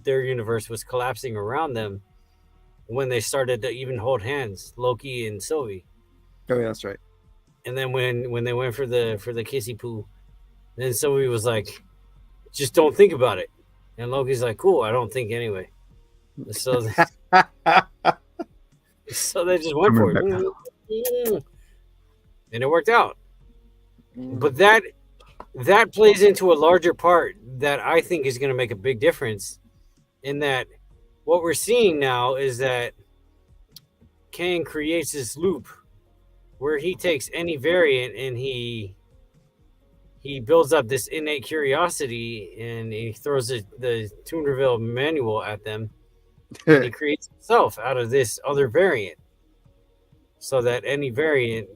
universe was collapsing around them, when they started to even hold hands, Loki and Sylvie. Oh, yeah, that's right. And then when they went for the kissy poo, then Sylvie was like, "Just don't think about it." And Loki's like, "Cool, I don't think anyway." So so they just went for it, and it worked out. But that plays into a larger part that I think is going to make a big difference. In that, what we're seeing now is that Kang creates this loop where he takes any variant and he builds up this innate curiosity and he throws the Toonerville manual at them and he creates himself out of this other variant, so that any variant,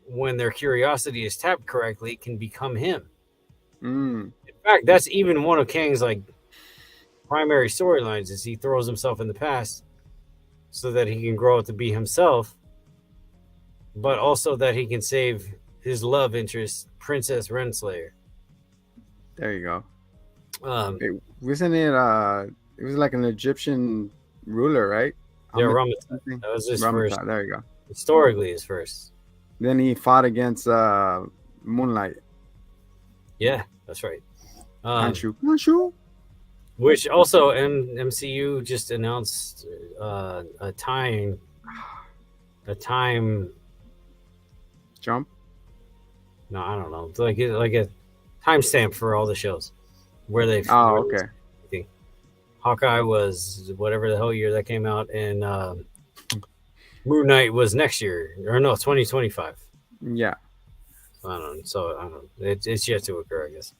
when their curiosity is tapped correctly, can become him. In fact, that's even one of Kang's like primary storylines, is he throws himself in the past so that he can grow up to be himself, but also that he can save his love interest, Princess Renslayer. There you go. Wasn't it? It was like an Egyptian ruler, right? Yeah, Ramata. That was his first. There you go. Historically, his first. Then he fought against Moonlight. Yeah, that's right. Khonshu. Which also MCU just announced a time jump. No, I don't know. It's like a timestamp for all the shows where they. Oh, okay. Hawkeye was whatever the hell year that came out, and Moon Knight was next year, or no, 2025. Yeah. I don't know. So I don't know. It's yet to occur, I guess.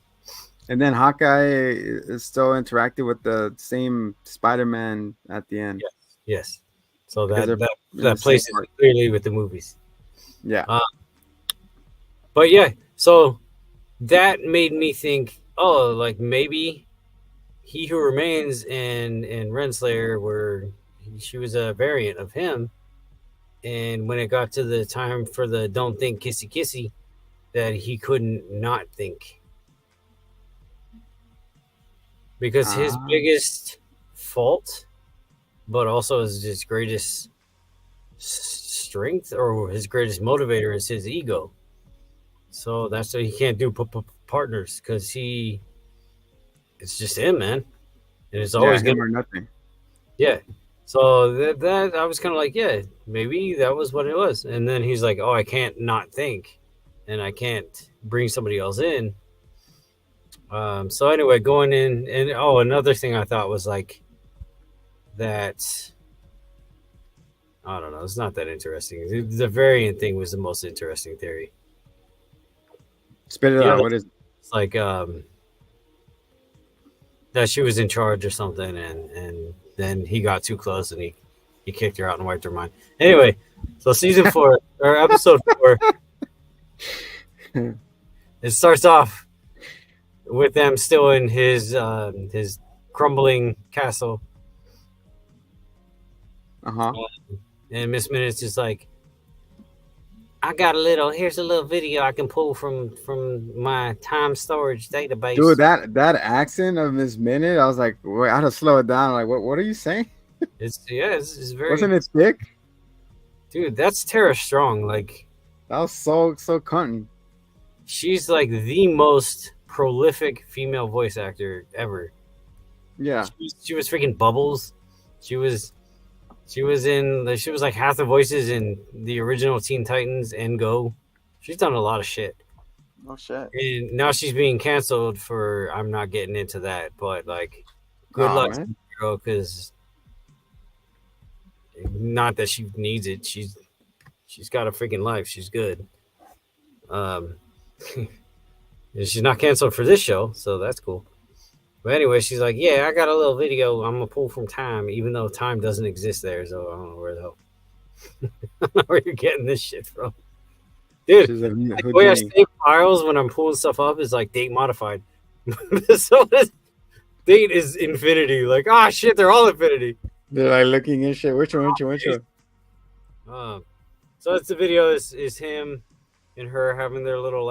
And then Hawkeye is still interacting with the same Spider-Man at the end. Yes. So that places it clearly with the movies. Yeah. But yeah, so that made me think, oh, like maybe He Who Remains and Renslayer she was a variant of him. And when it got to the time for the don't think kissy kissy, that he couldn't not think. Because his biggest fault, but also his greatest strength or his greatest motivator, is his ego. So that's why he can't do partners, because it's just him, man. And it's always him or nothing. Yeah. So that I was kind of like, yeah, maybe that was what it was. And then he's like, oh, I can't not think, and I can't bring somebody else in. So anyway, going in, and another thing I thought was like that. I don't know. It's not that interesting. The variant thing was the most interesting theory. Spit it out. What is it? It's like that she was in charge or something, and then he got too close and he kicked her out and wiped her mind. Anyway, so season 4 or episode 4, it starts off with them still in his crumbling castle. And Miss Minute's just like, here's a little video I can pull from my time storage database. Dude, that accent of Miss Minute, I was like, wait, I had to slow it down. Like, what are you saying? It's very. Wasn't it thick? Dude, that's Tara Strong. Like, that was so cunting. She's like the most prolific female voice actor ever. Yeah. She was freaking Bubbles. She was like half the voices in the original Teen Titans and Go. She's done a lot of shit. Oh shit. And now she's being canceled for, I'm not getting into that, but like, good luck to the girl, because not that she needs it. She's got a freaking life. She's good. She's not canceled for this show, so that's cool. But anyway, she's like, yeah, I got a little video I'm going to pull from Time, even though Time doesn't exist there, so I don't know where the hell. I don't know where you're getting this shit from. Dude, the way I save files when I'm pulling stuff up is like date modified. So this date is infinity. Like, shit, they're all infinity. They're like looking at shit. Which one? So it's the video is him and her having their little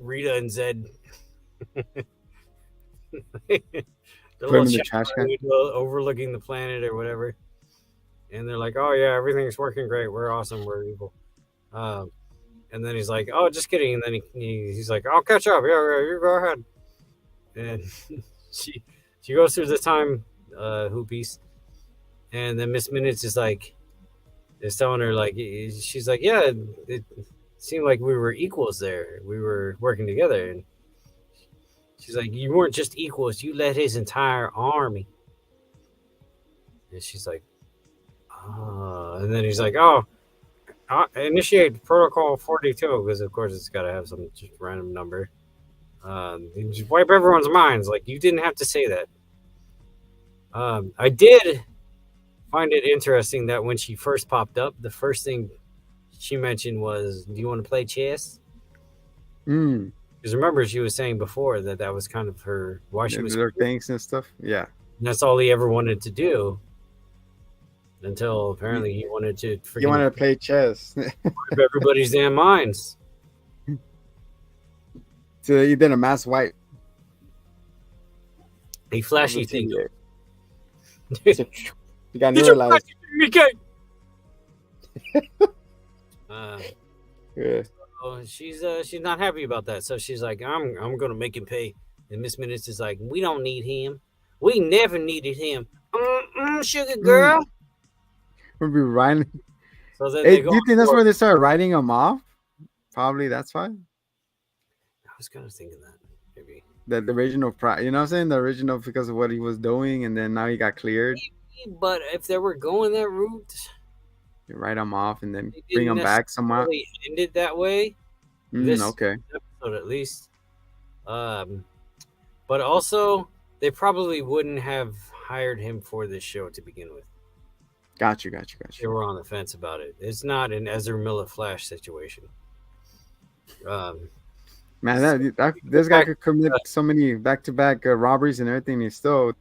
Rita and Zed. the Put little him in the chat trash can. overlooking the planet or whatever, and they're like, "Oh yeah, everything's working great. We're awesome. We're evil." Um, and then he's like, "Oh, just kidding." And then he's like, "I'll catch up. Yeah, you go ahead." And she she goes through the time hoopies, and then Miss Minutes is telling her like she's like, "Yeah, it seemed like we were equals there. We were working together." And she's like, "You weren't just equals. You led his entire army." And she's like, "Oh." And then he's like, "Oh, initiate protocol 42 because of course it's got to have some just random number. Just wipe everyone's minds. Like you didn't have to say that." I did find it interesting that when she first popped up, the first thing she mentioned was, "Do you want to play chess?" Mm. Because remember, she was saying before that was kind of her why she was. Their things and stuff. Yeah. And that's all he ever wanted to do until apparently he wanted to You freaking wanted to play chess. wipe everybody's damn minds. So you did a mass wipe. A flashy thing. So, you got neuralized. Yeah. So she's not happy about that. So she's like, I'm gonna make him pay. And Miss Minutes is like, we don't need him. We never needed him. Sugar girl. We'll be riding. So then Hey, they go. do you think that's where they started writing him off? Probably that's why. I was kind of thinking that maybe. The original, you know what I'm saying? The original because of what he was doing, and then now he got cleared. Maybe, but if they were going that route, You write him off and then they bring didn't him back somewhat. necessarily end it that way. This Okay. episode at least. But also they probably wouldn't have hired him for this show to begin with. Got you. They were on the fence about it. It's not an Ezra Miller Flash situation. Man, this guy could commit so many back-to-back robberies and everything. He's still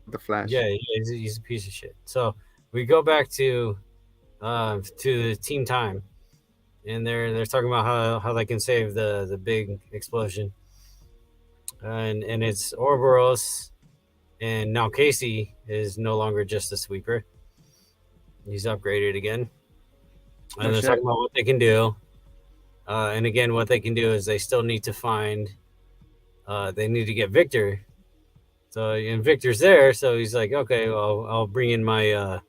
the Flash. Yeah, he's a piece of shit. So we go back to the team time, and they're talking about how they can save the big explosion, and it's Ouroboros, and now Casey is no longer just a sweeper. He's upgraded again, and they're talking about what they can do. And again, what they can do is they still need to find. They need to get Victor. So and Victor's there, so he's like, okay, well, I'll bring in my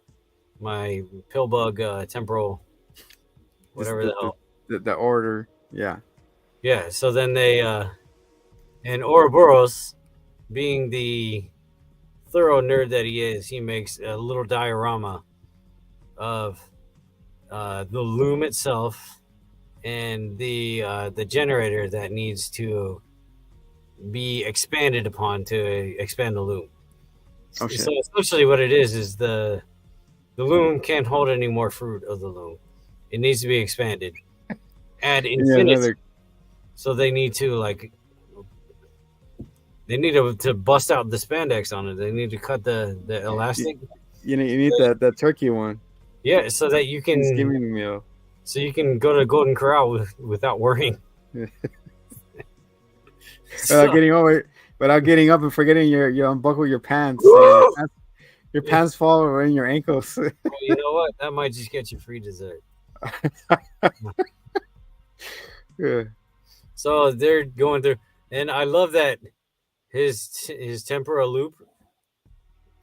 my pillbug temporal, whatever the hell. The order, yeah. Yeah. So then they and Ouroboros, being the thorough nerd that he is, he makes a little diorama of the loom itself and the generator that needs to be expanded upon to expand the loom. Oh, shit. So essentially what it is the loom can't hold any more fruit of the loom. It needs to be expanded. Add infinity. So they need to to bust out the spandex on it. They need to cut the elastic. You need the turkey one. Yeah, so that you can Thanksgiving meal. So you can go to Golden Corral without worrying. Without getting up and forgetting you unbuckle your pants. Your pants fall in your ankles. Well, you know what? That might just get you free dessert. Yeah. So they're going through, and I love that his temporal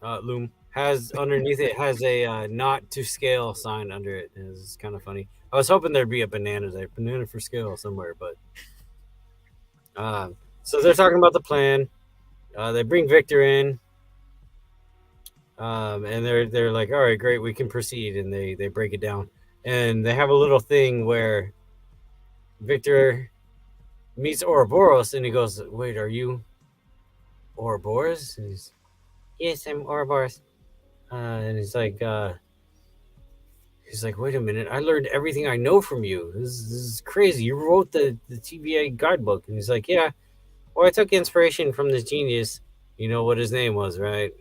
loom has underneath it has a not to scale sign under it. It's kind of funny. I was hoping there'd be a banana for scale somewhere, but so they're talking about the plan. They bring Victor in, and they're like, all right, great, we can proceed, and they break it down, and they have a little thing where Victor meets Ouroboros, and he goes, wait, are you Ouroboros? And he's, yes, I'm Ouroboros. And he's like, wait a minute, I learned everything I know from you. This is crazy. You wrote the TVA guidebook. And he's like, yeah, well, I took inspiration from this genius. You know what his name was, right?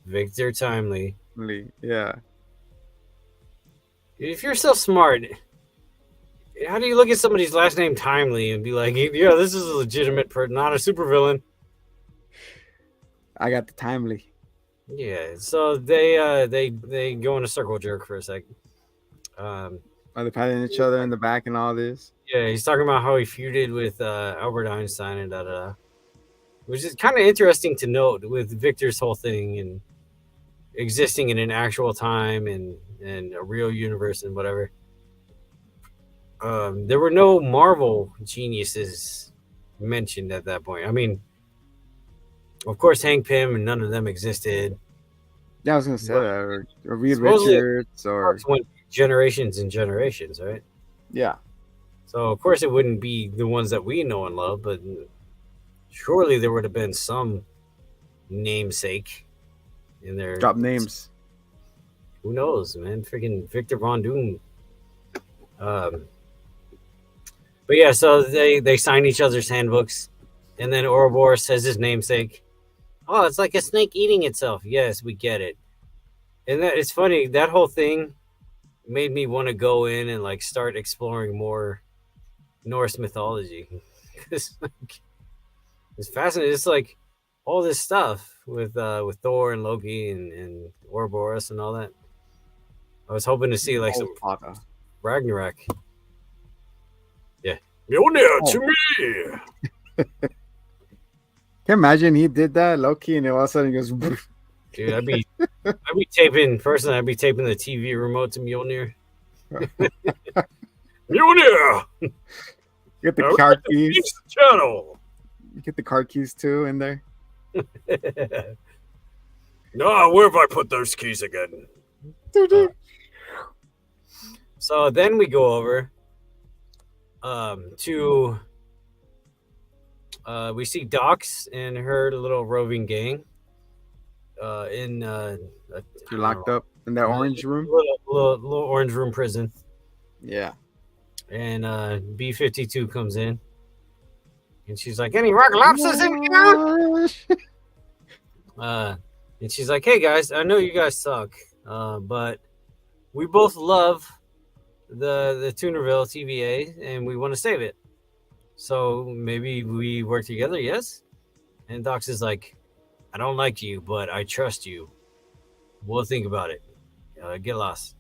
Victor Timely. Yeah. If you're so smart, how do you look at somebody's last name Timely and be like, yeah, this is a legitimate person, not a supervillain? I got the timely. Yeah. So they go in a circle jerk for a second. Are they patting each other in the back and all this? Yeah, he's talking about how he feuded with Albert Einstein and da da da, which is kind of interesting to note with Victor's whole thing and existing in an actual time and a real universe and whatever. There were no Marvel geniuses mentioned at that point. I mean, of course, Hank Pym and none of them existed. Yeah, I was gonna say But that, or Reed supposedly, Richards, or went generations and generations, right? yeah, So of course it wouldn't be the ones that we know and love, but surely there would have been some namesake in there. drop names. Who knows, man? Freaking Victor Von Doom. Um, but yeah, so they sign each other's handbooks, and then Ouroboros says his namesake. Oh, it's like a snake eating itself. Yes, we get it. And that it's funny, that whole thing made me want to go in and like start exploring more Norse mythology. Because like, it's fascinating. It's like all this stuff with Thor and Loki and Ouroboros and all that. I was hoping to see like Oh, some father. Ragnarok. Yeah. Mjolnir Oh. to me. Can you imagine he did that, Loki, and all of a sudden he goes, Dude, I'd be taping personally, I'd be taping the TV remote to Mjolnir. Mjolnir! get the car keys. Beast channel. You get the car keys too in there. No, where have I put those keys again? So then we go over to we see Docs and her little roving gang in You're locked up in that orange room. little orange room prison. Yeah. And B-52 comes in, and she's like, "Any rock lobsters in here?" And she's like, "Hey guys, I know you guys suck, but we both love the Tunerville TVA, and we want to save it. So maybe we work together, yes?" And Docs is like, "I don't like you, but I trust you. We'll think about it. Get lost."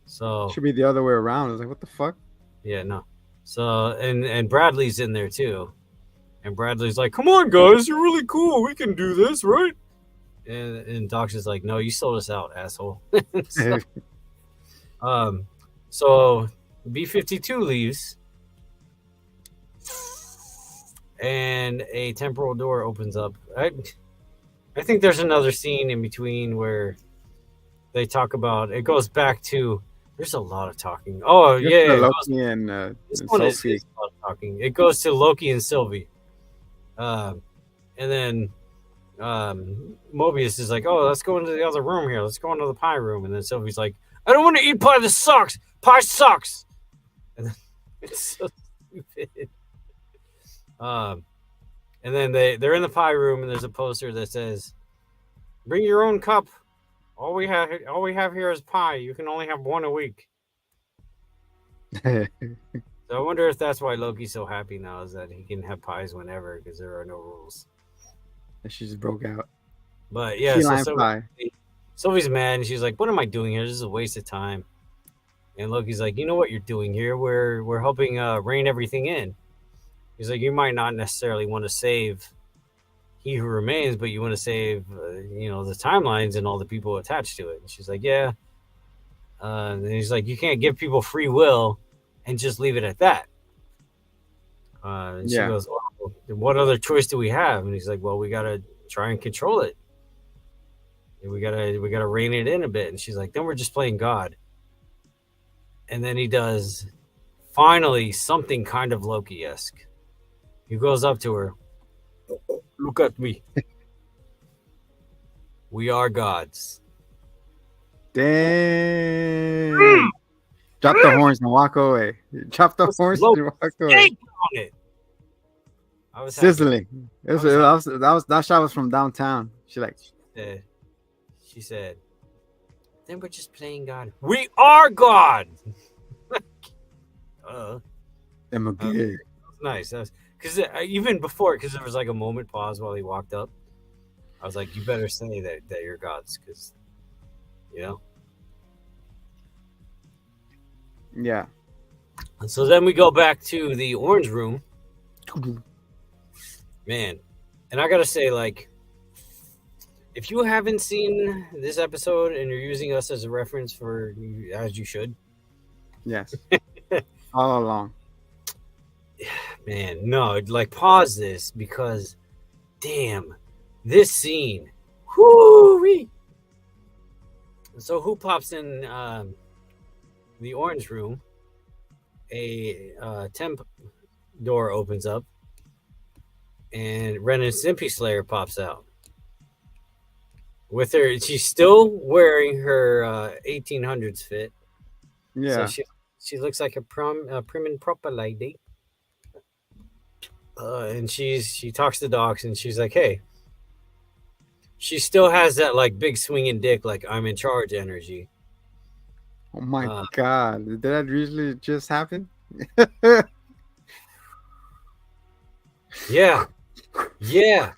So Should be the other way around. I was like, what the fuck? yeah, no. So and Bradley's in there too, and Bradley's like, "Come on, guys, you're really cool. We can do this, right?" And Docs is like, "No, you sold us out, asshole." So B-52 leaves, and a temporal door opens up. I think there's another scene in between where they talk about. It goes back to. There's a lot of talking. Oh yeah, Loki and this one is Sophie. a lot of talking. It goes to Loki and Sylvie, and then Mobius is like, "Oh, let's go into the other room here. Let's go into the pie room." And then Sylvie's like, "I don't want to eat pie. This sucks. Pie sucks." And then, it's so stupid. And then they're in the pie room, and there's a poster that says, "Bring your own cup. All we have here is pie. You can only have one a week." So I wonder if that's why Loki's so happy now, is that he can have pies whenever because there are no rules. She just broke out. But yeah, Key so lime pie. Sylvie's mad, and she's like, "What am I doing here? This is a waste of time." And Loki's like, "You know what you're doing here? We're helping rein everything in." He's like, "You might not necessarily want to save He Who Remains, but you want to save, the timelines and all the people attached to it." And she's like, "Yeah." And he's like, "You can't give people free will and just leave it at that." And she goes, "Well, what other choice do we have?" And he's like, "Well, we gotta try and control it. And we gotta rein it in a bit." And she's like, "Then we're just playing God." And then he does finally something kind of Loki-esque. He goes up to her. "Look at me. We are gods." Damn. Drop the horns and walk away. Drop the horns and walk away. It. I was Sizzling. That shot was from downtown. She like. She said, "Then we're just playing God. We are God." Okay. Nice. Because even before, because there was like a moment pause while he walked up, I was like, you better say that you're gods, because you know. Yeah. And so then we go back to the orange room, man. And I gotta say, like, if you haven't seen this episode and you're using us as a reference for, as you should, Yes. All along. man, no, like pause this because, damn, this scene, whoo-wee. So who pops in the orange room? A temp door opens up, and Ren and Stimpy Slayer pops out. With her, she's still wearing her 1800s fit, so Yeah. she looks like a prim and proper lady. And she talks to Docs, and she's like, "Hey," she still has that like big swinging dick, like I'm in charge energy. Oh my Uh, God. Did that really just happen? yeah, yeah.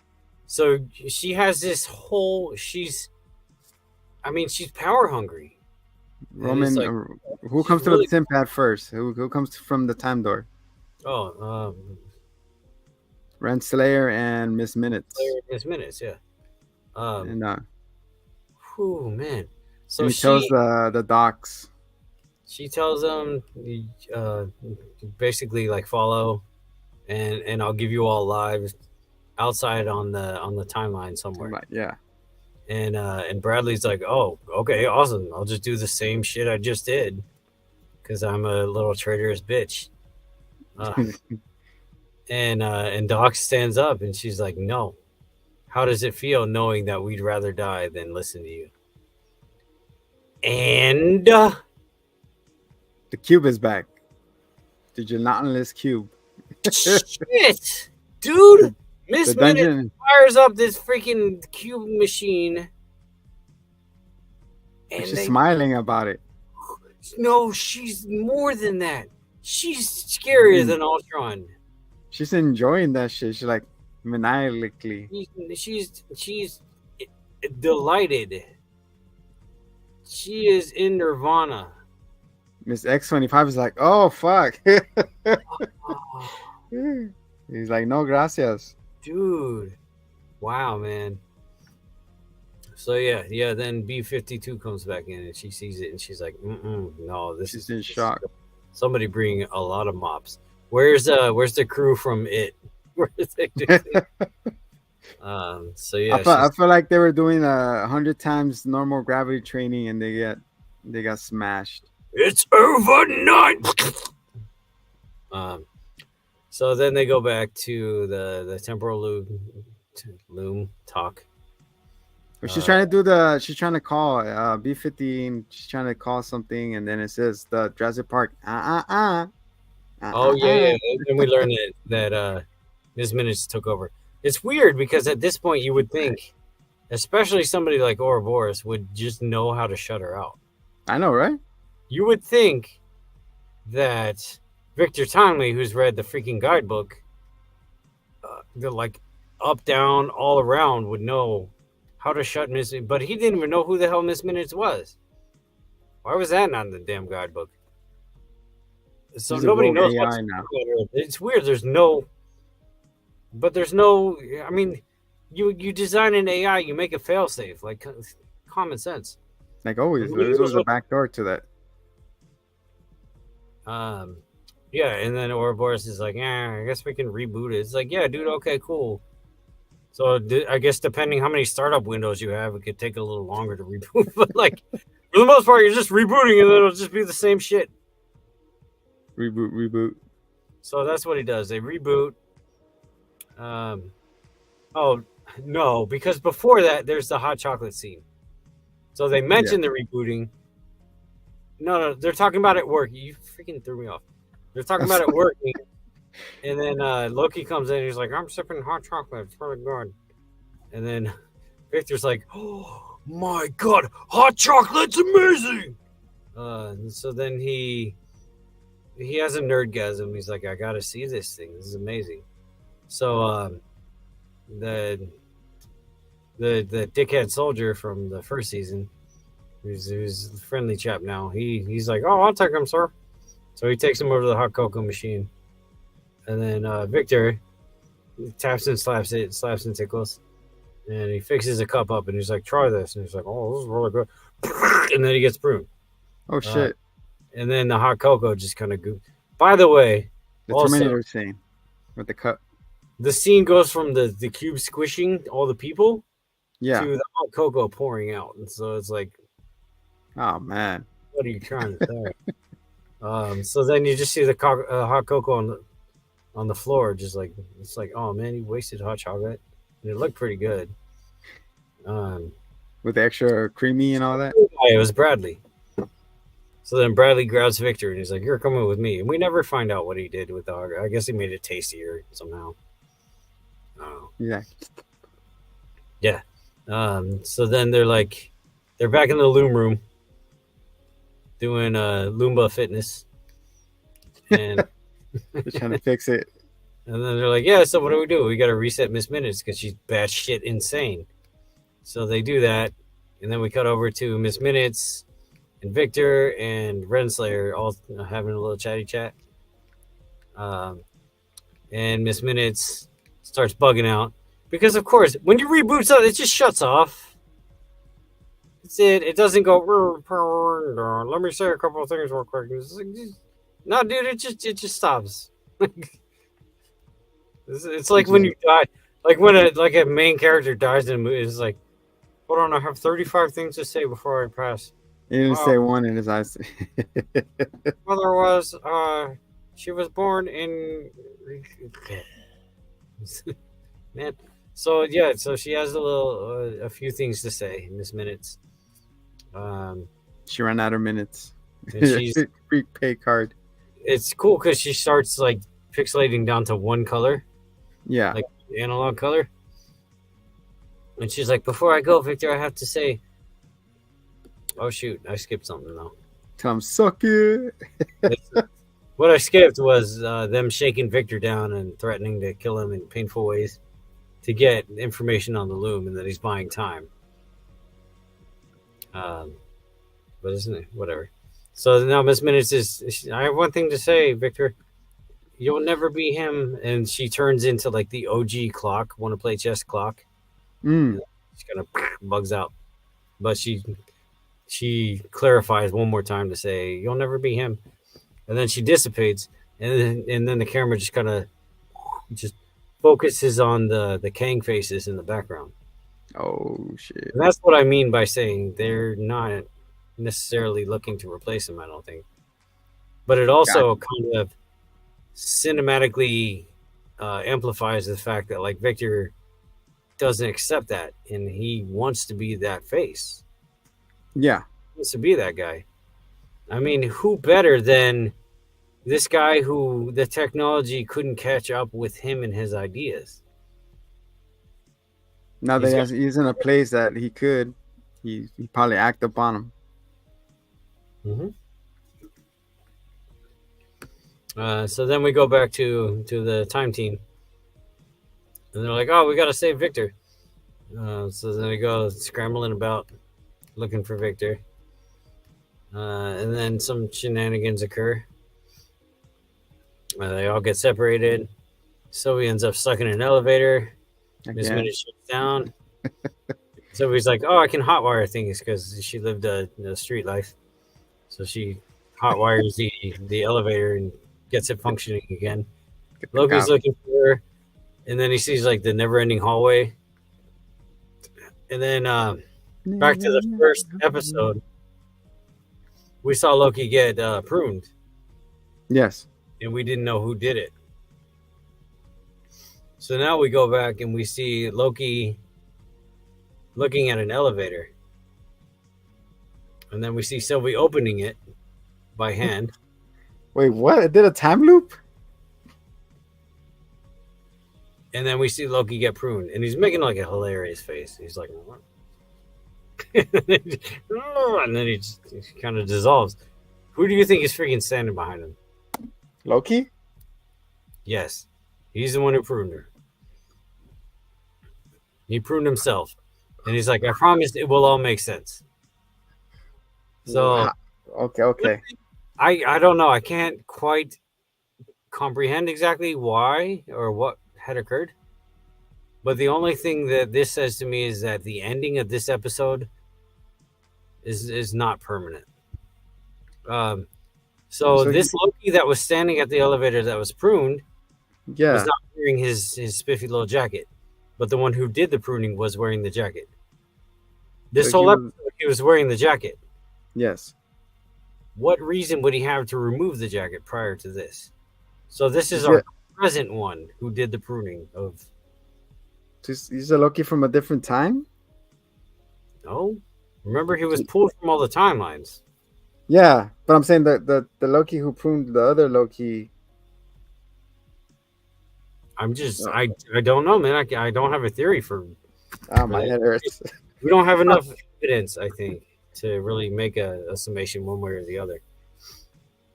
So she has this whole. I mean, she's power hungry, and it's Roman, like who she's comes to the really. sim pad first? Who comes from the time door? Oh, Renslayer and Miss Minutes. Miss Minutes, yeah. Um, And whew, man. and So he tells the docs. she tells them, uh, basically like follow, and I'll give you all lives outside on the timeline somewhere. Yeah. And Bradley's like, oh, okay, awesome. I'll just do the same shit I just did, because I'm a little traitorous bitch. And Doc stands up, and she's like, no. How does it feel knowing that we'd rather die than listen to you? And The cube is back. The gelatinous cube. shit, dude, Miss The Minute dungeon. fires up this freaking cube machine, and She's smiling about it. no, she's more than that. She's scarier than Ultron. She's enjoying that shit. She's like maniacally. She's delighted. She is in nirvana. Miss X25 is like, oh fuck. Oh, He's like, no gracias. dude, wow, man. So yeah. Then B-52 comes back in, and she sees it, and she's like, no, She's in shock. Somebody bring a lot of mops. Where's the crew from it? So yeah, I feel like they were doing 100 times normal gravity training and they got smashed. it's overnight. So then they go back to the temporal loom talk. She's trying to call B-15. She's trying to call something, and then it says the Jurassic Park. Oh yeah. And we learned that Ms. Minutes took over. It's weird because at this point you would think, especially somebody like Ouroboros, would just know how to shut her out. I know, right? You would think that Victor Timely, who's read the freaking guidebook, the like up, down, all around, would know how to shut Miss. But he didn't even know who the hell Miss Minutes was. Why was that not in the damn guidebook? So She's a nobody rogue knows AI what's now. It's weird. There's no. I mean, you design an AI, you make a failsafe, like common sense. Like always, there's always a back door to that. Yeah, and then Ouroboros is like, I guess we can reboot it. It's like, yeah, dude, okay, cool. So I guess depending how many startup windows you have, it could take a little longer to reboot. But like, for the most part, you're just rebooting, and then it'll just be the same shit. Reboot. So that's what he does. They reboot. Oh no, because before that, there's the hot chocolate scene. So they mentioned the rebooting. No, they're talking about it working. You freaking threw me off. They're talking about it working, and then Loki comes in. And he's like, "I'm sipping hot chocolate. It's really good." And then Victor's like, "Oh my god, hot chocolate's amazing!" So then he has a nerdgasm. He's like, "I gotta see this thing. This is amazing." So the the dickhead soldier from the first season, who's a friendly chap now. He's like, oh, I'll take him, sir. So he takes him over to the hot cocoa machine, and then Victor taps and slaps and tickles, and he fixes a cup up, and he's like, try this, and he's like, oh, this is really good, and then he gets pruned. Oh shit! And then the hot cocoa just kind of By the way, The also, Terminator scene with the cup. the scene goes from the cube squishing all the people Yeah. to the hot cocoa pouring out, and so it's like, Oh man. what are you trying to say? So then you just see the hot cocoa on the floor, just like, it's like, oh man, he wasted hot chocolate, and it looked pretty good. With the extra creamy and all that. It was Bradley. So then Bradley grabs Victor and he's like, you're coming with me. And we never find out what he did with the hog. I guess he made it tastier somehow. Yeah. Yeah. So then they're back in the loom room doing Loomba fitness. And They're trying to fix it. And then they're like, yeah, so what do? We got to reset Miss Minutes because she's batshit insane. So they do that. And then we cut over to Miss Minutes and Victor and Renslayer all having a little chatty chat. And Miss Minutes starts bugging out because, of course, when you reboot something, it just shuts off. That's it. It doesn't go. Let me say a couple of things real quick. No, dude, it just stops. It's like when you die, like when a main character dies in a movie. It's like, hold on, I have 35 things to say before I pass. He didn't say one in his eyes. Mother was, she was born in, man. So yeah, so she has a few things to say in this minutes. She ran out of minutes. And she's prepaid card. It's cool because she starts like pixelating down to one color. Yeah. Like analog color. And she's like, before I go, Victor, I have to say, oh shoot, I skipped something though. Tell him, suck it. What I skipped was them shaking Victor down and threatening to kill him in painful ways to get information on the loom and that he's buying time. But isn't it? Whatever. So now Miss Minutes I have one thing to say, Victor. You'll never be him. And she turns into like the OG clock, want to play chess clock. She kind of bugs out. But she clarifies one more time to say, you'll never be him. And then she dissipates. And then the camera just kind of just focuses on the Kang faces in the background. Oh, shit. And that's what I mean by saying they're not necessarily looking to replace him, I don't think. But it also kind of cinematically amplifies the fact that like Victor doesn't accept that and he wants to be that face. Yeah. He wants to be that guy. I mean, who better than this guy who the technology couldn't catch up with him and his ideas? Now that he's in a place that he could, he probably act upon him. So then we go back to the time team. And they're like, oh, we got to save Victor. So then they go scrambling about looking for Victor. And then some shenanigans occur. They all get separated. Sylvie ends up stuck in an elevator. Miss Minute shuts down. Sylvie's like, oh, I can hotwire things because she lived a street life. So she hotwires the elevator and gets it functioning again. Loki's looking for her. And then he sees like the never-ending hallway. And then back to the first episode, we saw Loki get pruned. Yes. And we didn't know who did it. So now we go back and we see Loki looking at an elevator. And then we see Sylvie opening it by hand. Wait, what? It did a time loop? And then we see Loki get pruned. And he's making like a hilarious face. He's like, what? And then he kind of dissolves. Who do you think is freaking standing behind him? Loki? Yes. He's the one who pruned her. He pruned himself. And he's like, I promise it will all make sense. So Wow. Okay, okay. I don't know. I can't quite comprehend exactly why or what had occurred. But the only thing that this says to me is that the ending of this episode is not permanent. Um, so So he, this Loki that was standing at the elevator that was pruned was yeah. not wearing his spiffy little jacket, but the one who did the pruning was wearing the jacket. So This he whole was, episode, he was wearing the jacket. yes. What reason would he have to remove the jacket prior to this? So this is Is it, our present one who did the pruning of. he's a Loki from a different time? No, remember he was pulled from all the timelines. Yeah, but I'm saying the Loki who pruned the other Loki. I'm just Oh, I don't know, man. I don't have a theory for my that. head hurts. We don't have enough evidence, I think, to really make a summation one way or the other.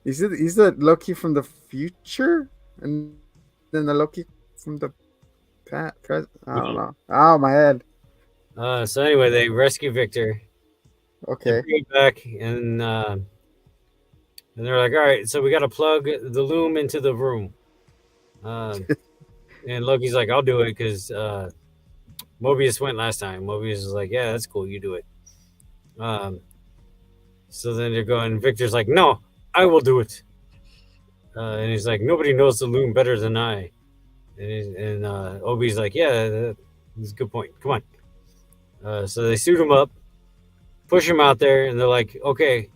He's the Loki from the future, and then the Loki from the present. I don't know. Oh, my head. So anyway, they rescue Victor. They Okay. bring him back, and they're like, "All right, so we got to plug the loom into the room." Um, and Loki's like, "I'll do it because Mobius went last time." Mobius is like, "Yeah, that's cool. You do it." Um, so then they're going. Victor's like, "No, I will do it." And he's like, "Nobody knows the loom better than I." And Obi's like, "Yeah, that's a good point. Come on." So they suit him up, push him out there, and they're like, "Okay,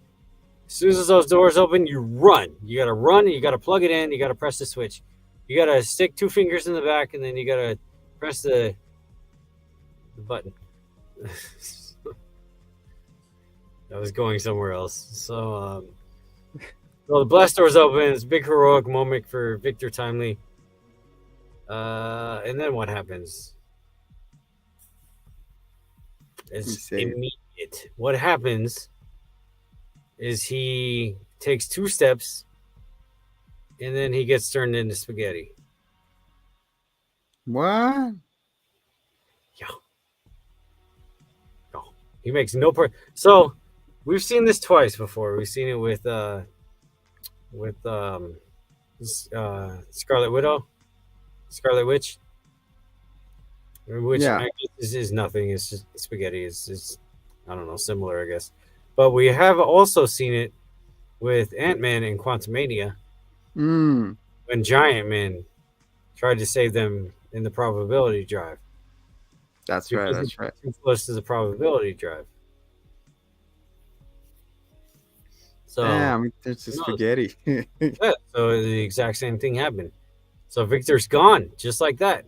as soon as those doors open, you run. You got to run, and you got to plug it in. You got to press the switch. You got to stick 2 fingers in the back, and then you got to press the button." I was going somewhere else. So the blast doors open. It's a big heroic moment for Victor Timely. And then what happens? He It's saved. immediate. What happens is he takes 2 steps, and then he gets turned into spaghetti. What? Yeah. No. He makes no part. So we've seen this twice before. We've seen it with Scarlet Widow, Scarlet Witch, which Yeah. I guess is nothing. It's just spaghetti. It's I don't know, similar, I guess. But we have also seen it with Ant-Man and Quantumania Mm. when Giant Man tried to save them in the probability drive That's right. because he That's got right. too close to the probability drive. So Damn, it's a who knows? spaghetti. Yeah, so the exact same thing happened. So Victor's gone, just like that.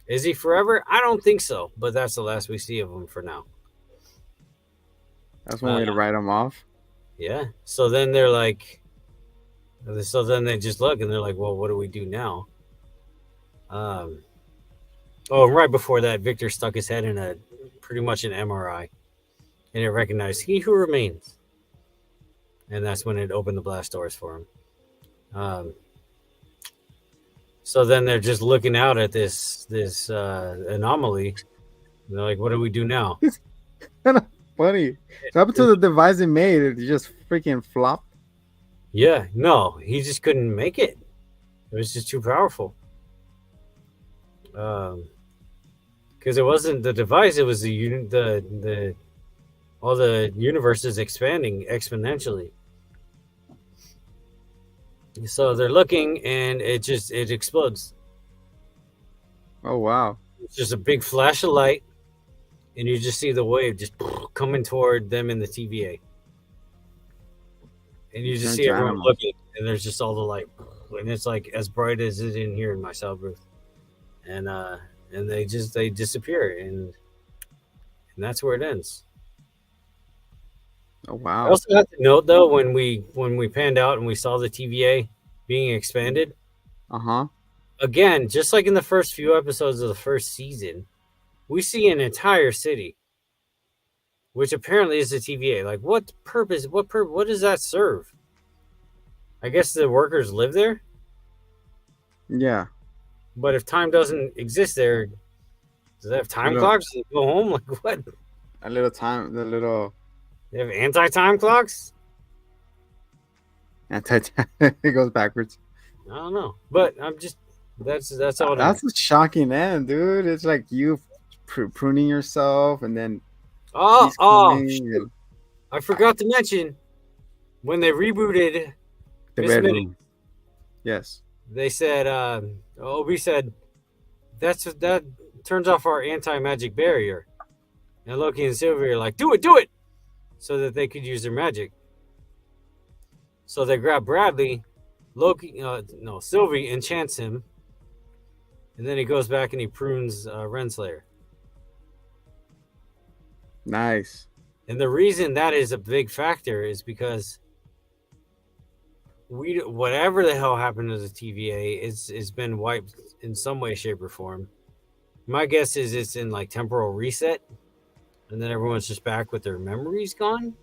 Is he forever? I don't think so, but that's the last we see of him for now. That's one Uh, way to write him off. yeah. So then they're like, so then they just look and they're like, well, what do we do now? Um, oh, right before that, Victor stuck his head in a pretty much an MRI, and it recognized he who remains, and that's when it opened the blast doors for him. So then they're just looking out at this anomaly. And they're like, what do we do now? It's kind of funny. So happened to the device he made? It just freaking flopped. Yeah, no, he just couldn't make it. It was just too powerful. Because it wasn't the device; it was the all the universe is expanding exponentially. So they're looking, and it explodes. Oh wow. It's just a big flash of light, and you just see the wave just coming toward them in the TVA, and you just Turn see to everyone animals. looking, and there's just all the light, and it's like as bright as it in here in my cell booth, and they disappear, and that's where it ends. Oh I wow. also have to note though when we panned out and we saw the TVA being expanded Uh-huh. again, just like in the first few episodes of the first season, we see an entire city, which apparently is the TVA. Like, what purpose? What does that serve? I guess the workers live there, Yeah. but if time doesn't exist there, Does they have A time little, clocks? Does they go home? Like what? a little time, the little They have anti-time clocks? anti. It goes backwards. I don't know, but I'm just that's all. That's a shocking end, dude. It's like you pruning yourself, and then Oh, he's oh! coming. And I forgot to mention when they rebooted the Miss red Minute, room. Yes. they said, Obi said, that turns off our anti-magic barrier, and Loki and Sylvie are like, do it, so that they could use their magic. So they grab Bradley. Loki, no, Sylvie enchants him, and then he goes back and he prunes Renslayer. Nice. And the reason that is a big factor is because whatever the hell happened to the TVA is been wiped in some way, shape, or form. My guess is it's in like temporal reset, and then everyone's just back with their memories gone.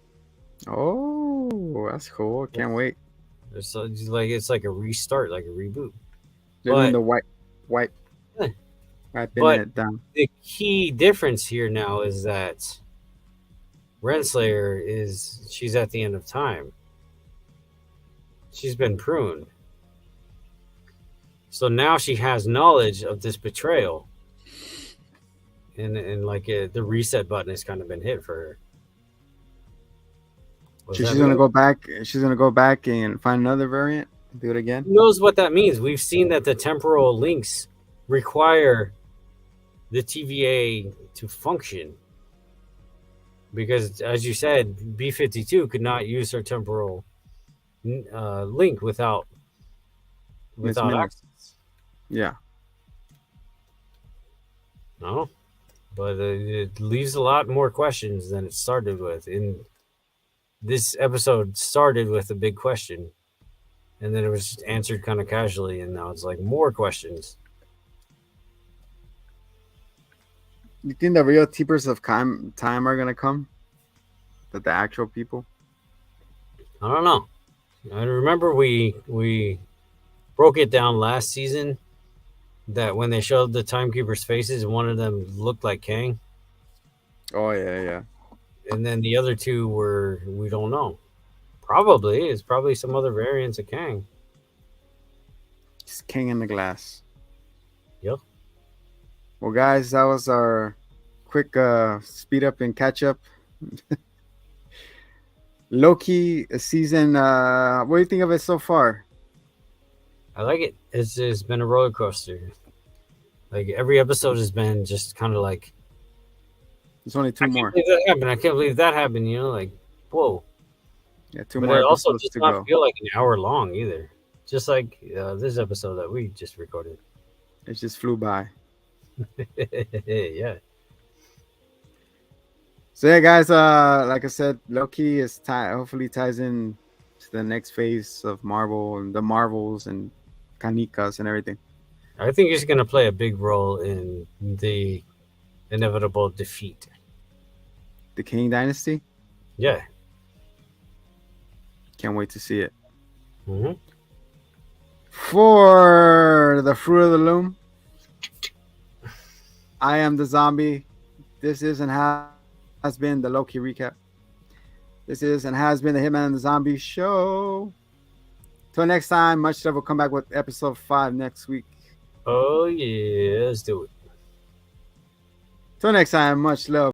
Oh, that's cool. Can't wait. It's like a restart, like a reboot. They're doing the wiping but it down. the key difference here now is that Renslayer she's at the end of time. She's been pruned. So now she has knowledge of this betrayal. And like the reset button has kind of been hit for her. She's gonna go back. She's gonna go back and find another variant. Do it again. Who knows what that means? We've seen that the temporal links require the TVA to function. Because, as you said, B-52 could not use her temporal link without access. Yeah. No, but it leaves a lot more questions than it started with. And this episode started with a big question, and then it was just answered kind of casually, and now it's like more questions. You think the real keepers of time are gonna come? That the actual people? I don't know. I remember we broke it down last season that when they showed the timekeepers' faces, one of them looked like Kang. Oh yeah. And then the other two we don't know. It's probably some other variants of Kang. It's King in the Glass. Yep. Well, guys, that was our quick speed up and catch up. Loki season. What do you think of it so far? I like it. It's been a roller coaster. Like every episode has been just kind of like, There's only two more. I can't believe that happened. You know, like whoa. Yeah, two But more it also episodes does to not go. feel like an hour long either. Just like this episode that we just recorded. It just flew by. Yeah. So yeah, guys. Like I said, Loki is hopefully ties in to the next phase of Marvel and the Marvels and Kanikas and everything. I think he's going to play a big role in the inevitable defeat. The King Dynasty. Yeah. Can't wait to see it. Mm-hmm. For the Fruit of the Loom, I am the zombie. This is and has been the Loki recap. This is and has been the Hitman and the Zombie show. Till next time, much love. We'll come back with episode 5 next week. Oh, yeah. Let's do it. Till next time, much love.